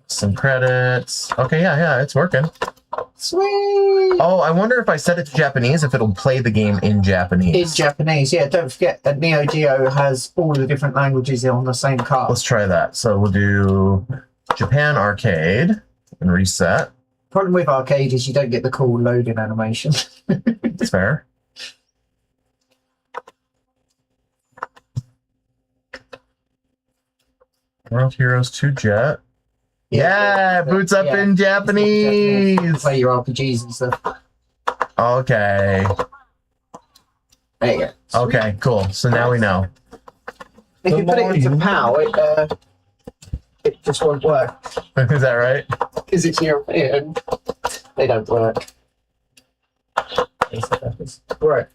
Some credits. Okay, yeah, it's working. Sweet. Oh, I wonder if I set it to Japanese, if it'll play the game in Japanese. In Japanese, yeah. Don't forget that Neo Geo has all the different languages on the same card. Let's try that. So we'll do Japan arcade and reset. Problem with arcade is you don't get the cool loading animation. That's fair. World Heroes 2 Jet. Yeah, boots up in Japanese. Play your RPGs and stuff. Okay. There you go. Okay, cool. So now we know. If you put it into PAL, it just won't work. Is that right? Because it's European. They don't work. Right.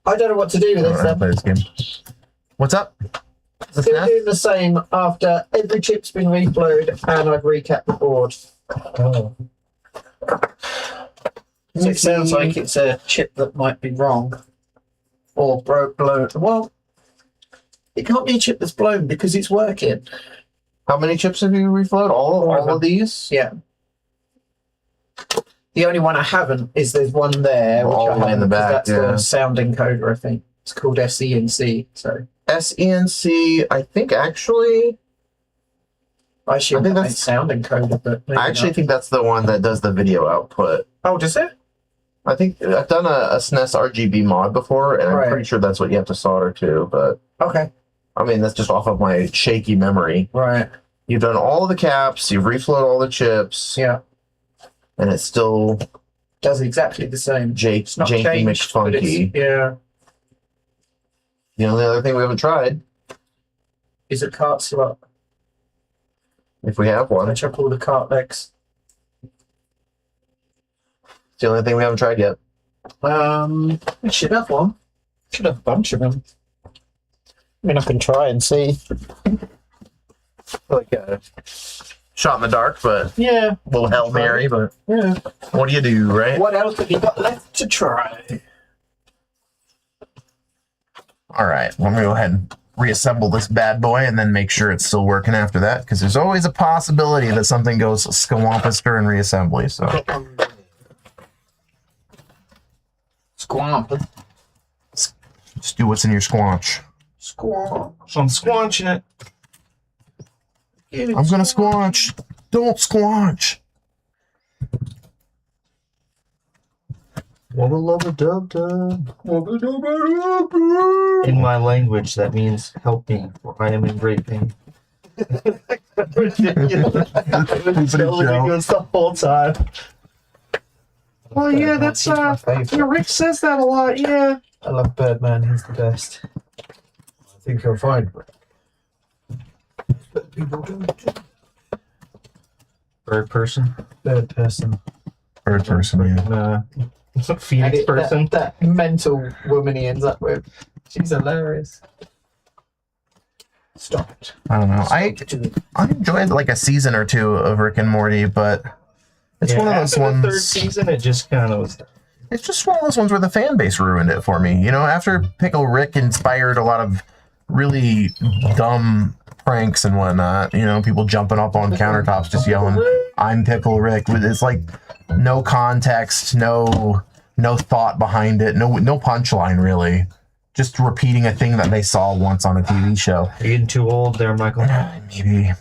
I don't know what to do with I don't know how to play this. this game. What's up? Is Still doing the same after every chip's been reflowed and I've recapped the board. Oh. So it sounds like it's a chip that might be wrong. Or blown. Well, it can't be a chip that's blown because it's working. How many chips have you reflowed? All of these? Yeah. The only one I haven't is there's one there. All Which I the way in the haven't, 'cause back, that's yeah. the sound encoder, I think. It's called SENC. So SENC, I think actually. I assume I think that's that's- sound encoder, but maybe I actually not. think that's the one that does the video output. Oh, does it? I think I've done a SNES RGB mod before, and I'm Right. pretty sure that's what you have to solder to. But Okay. I mean, that's just off of my shaky memory. Right. You've done all the caps, you've reflowed all the chips, Yeah. and it's still Does exactly the same. It's not janky changed, but it's- McFunky. Yeah. The only other thing we haven't tried, Is a cart slot. if we have one, I chuck all the cart legs. it's the only thing we haven't tried yet. We should have one. Should have a bunch of them. I mean, I can try and see. Like a shot in the dark, but Yeah. a little Hail Mary, but Yeah. what do you do, right? What else have you got left to try? All right, let me go ahead and reassemble this bad boy and then make sure it's still working after that, because there's always a possibility that something goes squampister in reassembly. So Squamp. just do what's in your squanch. Squamp. So I'm squanching it. I'm gonna squanch. Don't squanch. In my language, that means help me, for I am in great pain. The whole time. Well, yeah, that's Rick says that a lot. Yeah. I love Birdman. He's the best. I think you'll find. Bird person. Third person. Bird person, yeah. Phoenix person. That mental woman he ends up with. She's hilarious. Stop it. I don't know. I enjoyed like a season or two of Rick and Morty, but it's one of those after ones. The third season, it just kind of was. It's just one of those ones where the fan base ruined it for me. You know, after Pickle Rick inspired a lot of really dumb pranks and whatnot. You know, people jumping up on countertops just yelling, "I'm Pickle Rick." It's like no context, no thought behind it, no punchline really. Just repeating a thing that they saw once on a TV show. Are you getting too old there, Michael? Maybe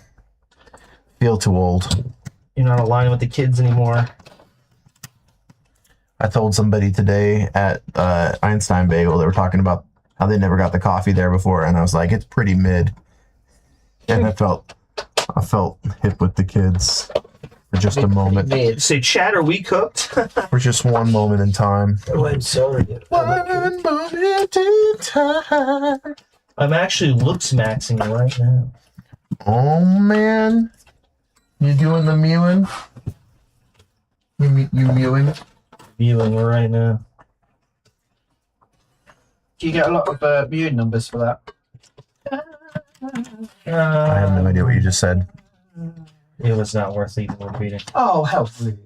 feel too old. You're not aligning with the kids anymore. I told somebody today at Einstein Bagel, they were talking about how they never got the coffee there before, and I was like, it's pretty mid. And I felt hip with the kids for just a moment. Mid. Say, Chad, are we cooked? For just one moment in time. Oh, I'm sorry. One moment in time. I'm actually looks maxing you right now. Oh man, you doing the mewing? You mewing? revealing right now. Do you get a lot of viewing numbers for that? I have no idea what you just said. It was not worth even repeating. Oh, how rude.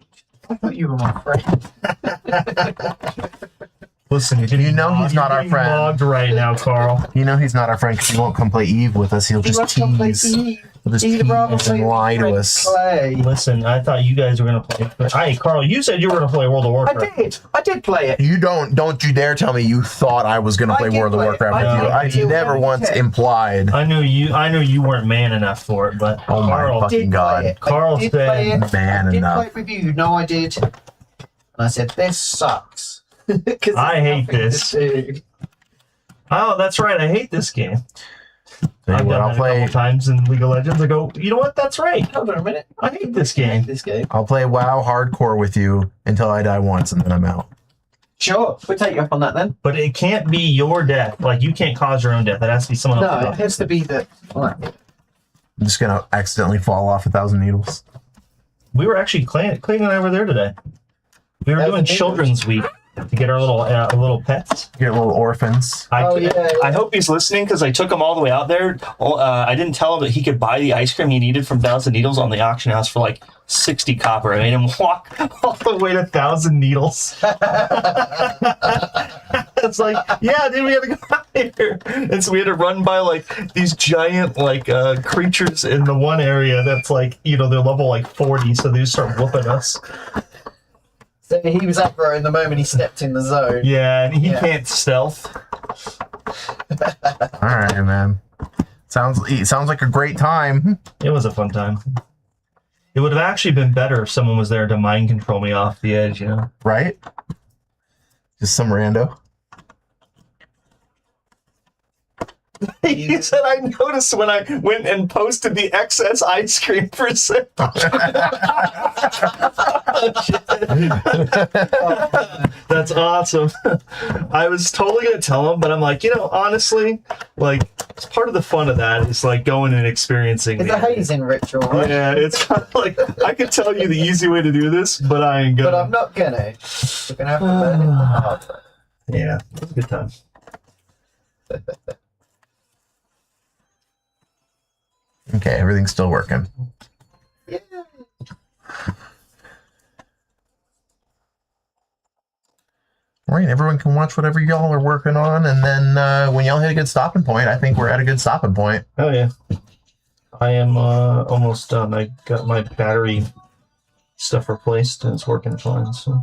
I thought you were my friend. Listen, You know he's not our friend. Logged right now, Carl. You know he's not our friend because he won't come play Eve with us. He'll just tease. He'll just tease and lie to us. Listen, I thought you guys were gonna play. Hey, Carl, you said you were gonna play World of Warcraft. I did play it. You don't you dare tell me you thought I was gonna play World of Warcraft with you. I never once implied. I knew you weren't man enough for it, but Oh my Carl, fucking god. Carl I did said play it. man I did enough. play it with you. No, I did. And I said, this sucks. 'Cause I hate there's nothing to do. oh, that's right, I hate this game. Tell I've you what, done I'll that a play. couple times in League of Legends. I go, you know what? That's right. Hold on a minute. I hate this game. This game. I'll play WoW hardcore with you until I die once, and then I'm out. Sure, we'll take you up on that then. But it can't be your death. Like, you can't cause your own death. It has to be someone else's No, it death. has to be the. Right. I'm just gonna accidentally fall off 1,000 needles. We were actually, Clayton and I were there today. We were doing 1,000 Children's Week to get our little pets. Get little orphans. I hope he's listening because I took him all the way out there. I didn't tell him that he could buy the ice cream he needed from 1,000 Needles on the auction house for like 60 copper. I made him walk all the way to 1,000 Needles. It's like, yeah, dude, we had to go out here. And so we had to run by like these giant like creatures in the one area that's like, you know, they're level like 40, so they just start whooping us. So he was aggro in the moment he stepped in the zone. Yeah, and he can't stealth. All right, man. Sounds like a great time. It was a fun time. It would have actually been better if someone was there to mind control me off the edge, you know? Right? Just some rando. He said, I noticed when I went and posted the excess ice cream for sale. That's awesome. I was totally going to tell him, but I'm like, you know, honestly, like, it's part of the fun of that is like going and experiencing. It's a hazing ritual, right? Yeah, it's kind of like, I could tell you the easy way to do this, but I ain't gonna. But I'm not gonna. We're gonna have to learn it the hard way. Yeah, it was a good time. Okay, everything's still working. Yeah. All right, everyone can watch whatever y'all are working on, and then when y'all hit a good stopping point, I think we're at a good stopping point. Oh yeah, I am almost done. I got my battery stuff replaced, and it's working fine. So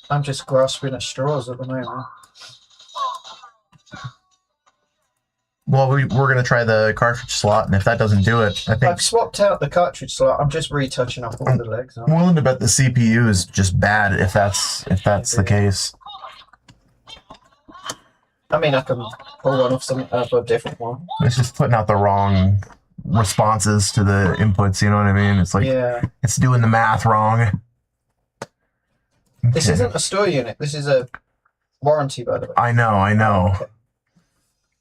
I'm just grasping at straws at the moment. Well, we're going to try the cartridge slot, and if that doesn't do it, I think I've swapped out the cartridge slot. I'm just retouching up all the legs. I'm willing to bet the CPU is just bad if that's the case. I mean, I can pull one off a different one. It's just putting out the wrong responses to the inputs, you know what I mean? It's like, Yeah. it's doing the math wrong. This Okay. isn't a store unit. This is a warranty, by the way. I know. Okay.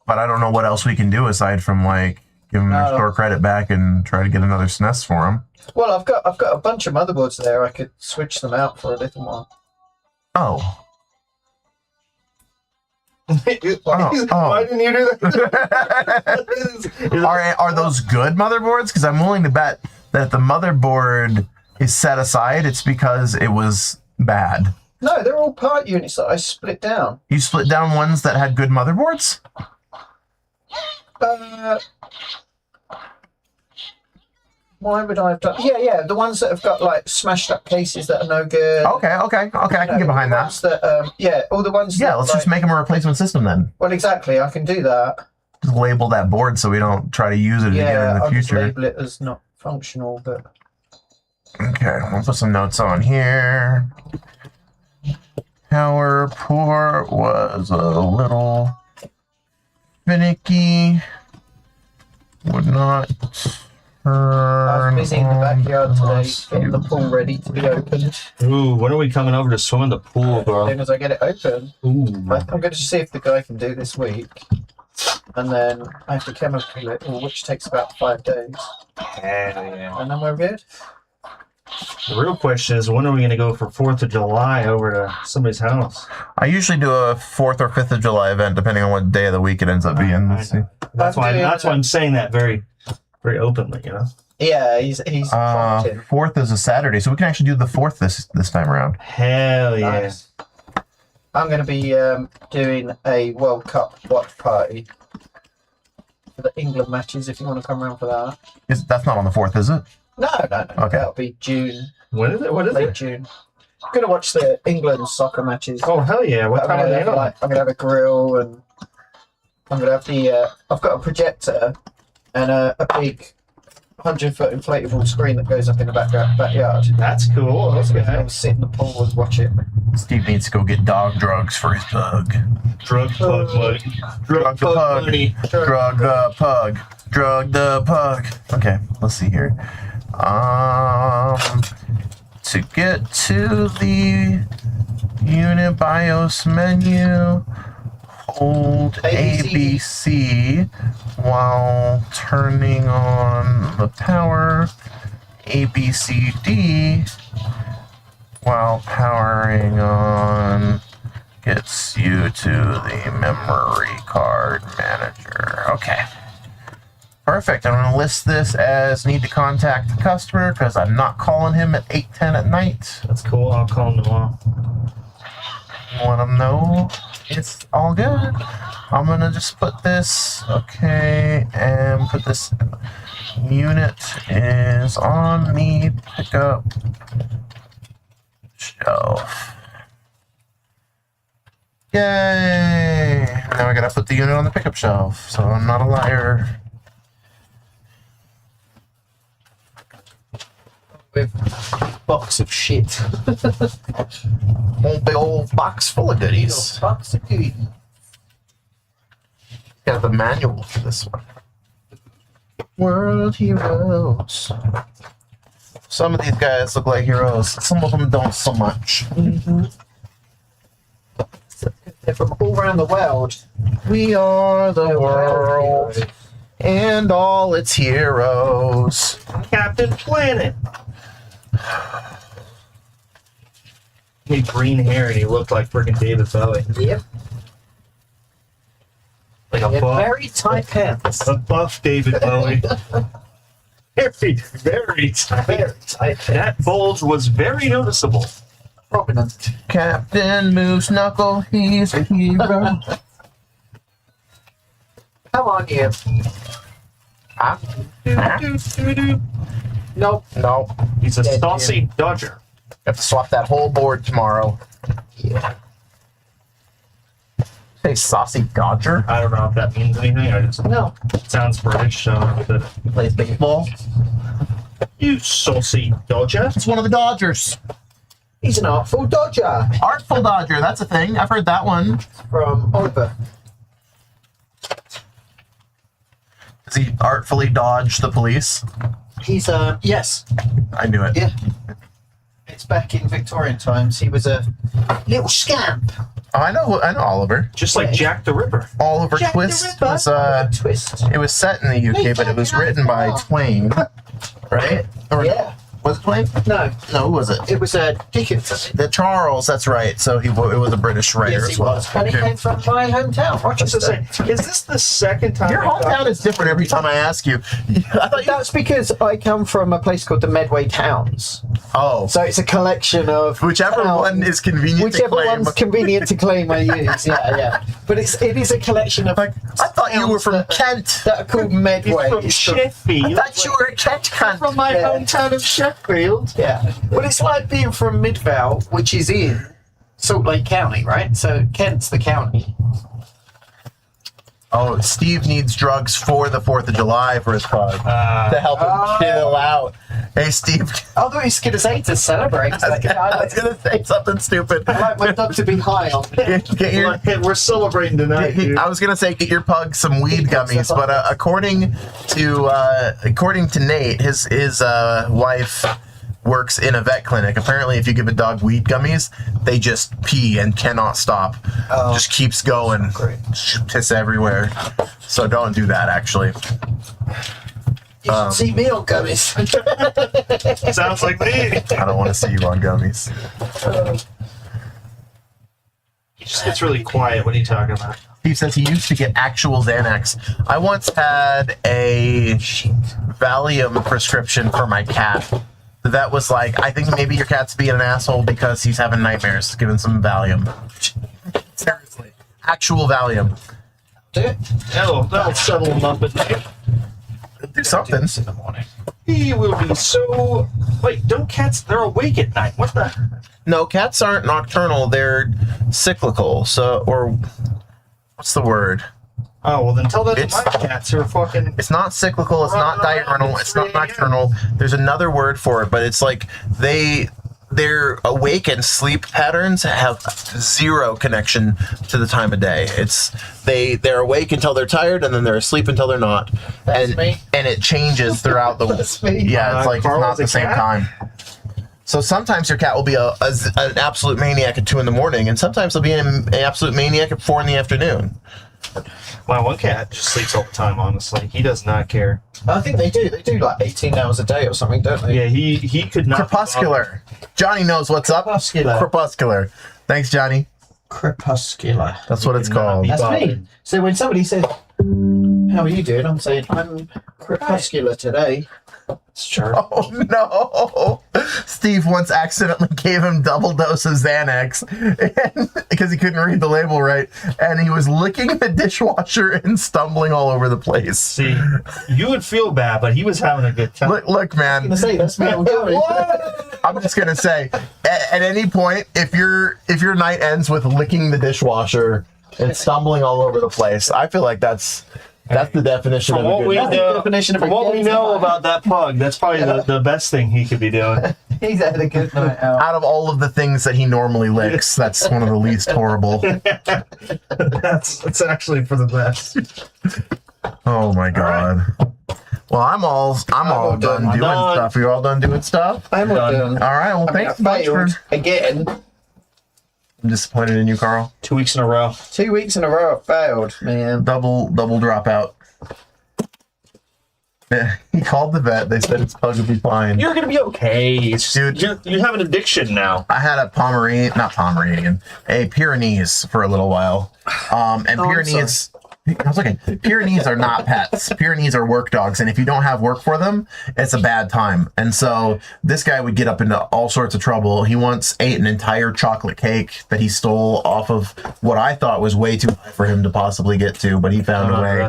But I don't know what else we can do aside from like give them their No. store credit back and try to get another SNES for them. Well, I've got a bunch of motherboards there. I could switch them out for a little while. Oh. why didn't you do that? Are those good motherboards? Because I'm willing to bet that if the motherboard is set aside, it's because it was bad. No, they're all part units that I split down. You split down ones that had good motherboards? Why would I have done? Yeah, the ones that have got like smashed up cases that are no good. Okay, I can get behind that. All the ones. Yeah, that, let's like, just make them a replacement system then. Well, exactly. I can do that. Just label that board so we don't try to use it again in the I'll just future. label it as not functional, but. Okay, we'll put some notes on here. Power port was a little finicky. Would not turn. I was busy in the backyard today unless getting the you- pool ready to be opened. Ooh, when are we coming over to swim in the pool, As bro? soon as I get it open, Ooh. I'm going to see if the guy can do this week. And then I have to chemical it, which takes about 5 days. Yeah. And then we're good. The real question is, when are we going to go for 4th of July over to somebody's house? I usually do a 4th or 5th of July event, depending on what day of the week it ends up being. Let's see. That's why I'm saying that very, very openly, you know? Yeah, he's 4th is a Saturday, so we can actually do the 4th this time around. Hell yeah. Nice. I'm going to be doing a World Cup watch party for the England matches, if you want to come around for that. That's not on the 4th, is it? No. Okay. That'll be June. When is it? What is Late it? June. I'm going to watch the England soccer matches. Oh, hell yeah. What time are they on? I'm going to have a grill, and I'm going to have I've got a projector and a big 100-foot inflatable screen that goes up in the backyard. That's cool. So we Okay. can sit in the pool and watch it. Steve needs to go get dog drugs for his pug. Drug pug money. Drug the pug. money. Drug the pug. Drug the pug. Okay, let's see here. To get to the UNIBIOS menu, hold ABC while turning on the power. ABCD while powering on gets you to the memory card manager. Okay. Perfect. I'm going to list this as need to contact the customer because I'm not calling him at 8:10 at night. That's cool. I'll call him tomorrow. Let him know it's all good. I'm going to just put this, okay, and put this unit is on the pickup shelf. Yay! Now I got to put the unit on the pickup shelf, so I'm not a liar. With a box of shit. Whole big old box full of goodies. Box of goodies. Got the manual for this one. World heroes. Some of these guys look like heroes. Some of them don't so much. They're from all around the world. We are the world Heroes. and all its heroes. Captain Planet. He had green hair and he looked like freaking David Bowie. Yep. Like a Yeah, buff, very tight pants. a buff David Bowie. Very, very tight. Very tight pants. That bulge was very noticeable. Prominent. Captain Moose Knuckle, he's a hero. Come on, you. Nope. No, He's a Dead saucy dodger. have to swap that whole board tomorrow. Yeah. Say saucy Dodger. I don't know if that means anything. I just No. it sounds British, so but He plays baseball. you saucy dodger. It's one of the Dodgers. He's an artful dodger Artful Dodger, that's a thing. I've heard that one. from Oliver. Does he artfully dodge the police? He's yes. I knew it. Yeah. It's back in Victorian times. He was a little scamp. Oh, I know Oliver. Just like Jack the Ripper. Oliver Jack Twist the Ripper. was Twist. it was set in the UK, but it was written by Twain, right? Or Yeah. was it Twain? No, No, who was it? it was Dickens. The Charles. That's right. So it was a British writer Yes, as he well. was. And he came from my hometown, Rochester. Is this the second time? Your hometown is different every time I ask you. I thought you. That's because I come from a place called the Medway Towns. Oh, So it's a collection of whichever towns. one is convenient to Whichever claim. one's convenient to claim, I use. Yeah. But it is a collection of Like, I thought you were from towns Kent. that are called Medway. He's from Sheffield. I thought you were a Kent cunt. From my Yeah. hometown of Sheffield. Yeah. Well, it's like being from Midvale, which is in Salt Lake County, right? So Kent's the county. Oh, Steve needs drugs for the 4th of July for his pug to help him chill out. Hey, Steve. I thought he was going to say to celebrate. I was gonna say something stupid. I like my dog to be high on. Get your, We're celebrating tonight, dude. I was gonna say get your pug some weed gummies, but according to Nate, his wife works in a vet clinic. Apparently, if you give a dog weed gummies, they just pee and cannot stop. Oh. Just keeps going. Great. Piss everywhere. So don't do that, actually. You should see me on gummies. Sounds like me. I don't want to see you on gummies. He just gets really quiet. What are you talking about? Steve says he used to get actual Xanax. I once had a Valium prescription for my cat. That was like, I think maybe your cat's being an asshole because he's having nightmares. Give him some Valium. Seriously. Actual Valium. Do it. That'll settle him up at night. Do something. In the morning. He will be so... Wait, don't cats... They're awake at night. What the... No, cats aren't nocturnal. They're cyclical. So, or... What's the word? Oh, well then tell that to my cats who are fucking... It's not cyclical, it's not diurnal, it's not nocturnal. There's another word for it, but it's like their awake and sleep patterns have zero connection to the time of day. They're awake until they're tired, and then they're asleep until they're not. That's me. And it changes throughout the That's me. Yeah, it's like it's Carl not is a the same cat? time. So sometimes your cat will be an absolute maniac at 2 in the morning, and sometimes they'll be an absolute maniac at 4 in the afternoon. My one cat just sleeps all the time, honestly. He does not care. I think they do. They do like 18 hours a day or something, don't they? Yeah, he could not... Crepuscular. Johnny knows what's up. Crepuscular. Crepuscular. Thanks, Johnny. Crepuscular. That's what it's called. That's me. So when somebody says, "How are you doing?" I'm saying, "I'm crepuscular today." It's true. Oh no! Steve once accidentally gave him double dose of Xanax because he couldn't read the label right, and he was licking the dishwasher and stumbling all over the place. See, you would feel bad, but he was having a good time. Look, man. I'm gonna say that's me on gummies. I'm just gonna say, at any point, if your night ends with licking the dishwasher and stumbling all over the place, I feel like that's the definition From of a what good we night. know, from what we know about that pug, that's probably the best thing he could be doing. He's had a good night out. Out of all of the things that he normally licks, that's one of the least horrible. That's actually for the best. Oh my god. Well, I'm all done doing done. stuff. Are you all done doing stuff? I'm all done. All right. Well, I mean, thanks I much for. failed again. I'm disappointed in you, Carl. 2 weeks in a row. 2 weeks in a row, I failed, man. Double dropout. Yeah, he called the vet. They said it's pug will be fine. You're gonna be okay. It's just, Dude. you have an addiction now. I had a Pyrenees for a little while. And Pyrenees, I was looking, Pyrenees are not pets. Pyrenees are work dogs. And if you don't have work for them, it's a bad time. And so this guy would get up into all sorts of trouble. He once ate an entire chocolate cake that he stole off of what I thought was way too high for him to possibly get to, but he found a way.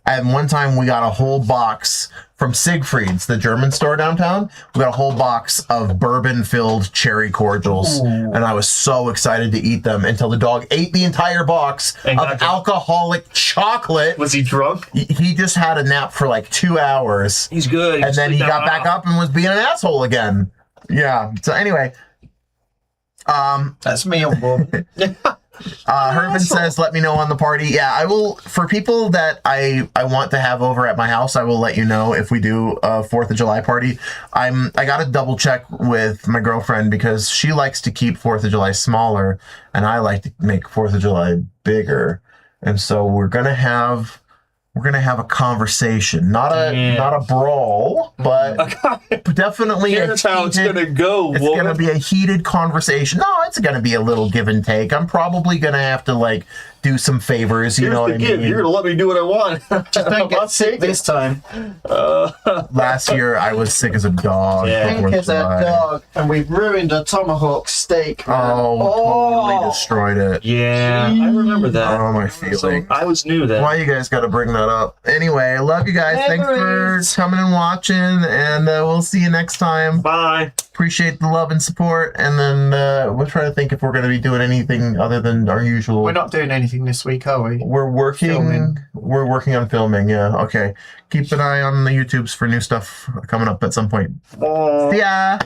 And one time we got a whole box from Siegfried's, the German store downtown. We got a whole box of bourbon-filled cherry cordials. Ooh. And I was so excited to eat them until the dog ate the entire box of alcoholic chocolate. Was he drunk? He just had a nap for like 2 hours. He's good. And then he got back up and was being an asshole again. Yeah. So anyway. That's me on board. Herman says, let me know on the party. Yeah, I will. For people that I want to have over at my house, I will let you know if we do a 4th of July party. I got to double check with my girlfriend because she likes to keep 4th of July smaller and I like to make 4th of July bigger. And so we're going to have a conversation, not a brawl, but definitely Here's how it's gonna go. It's gonna be a heated conversation. No, it's gonna be a little give and take. I'm probably gonna have to like do some favors. You know what I mean? You're gonna let me do what I want. Just don't get sick this time. Last year I was sick as a dog. Yeah. Sick as a dog, and we've ruined a tomahawk steak. Man. Totally destroyed it. Yeah, I remember that. Oh, my feelings. So I was new then. Why you guys got to bring that up? Anyway, I love you guys. Thanks for coming and watching, and we'll see you next time. Bye. Appreciate the love and support, and then we'll try to think if we're going to be doing anything other than our usual. We're not doing anything this week, are we? We're working. Filming. We're working on filming. Yeah. Okay. Keep an eye on the YouTubes for new stuff coming up at some point. See ya.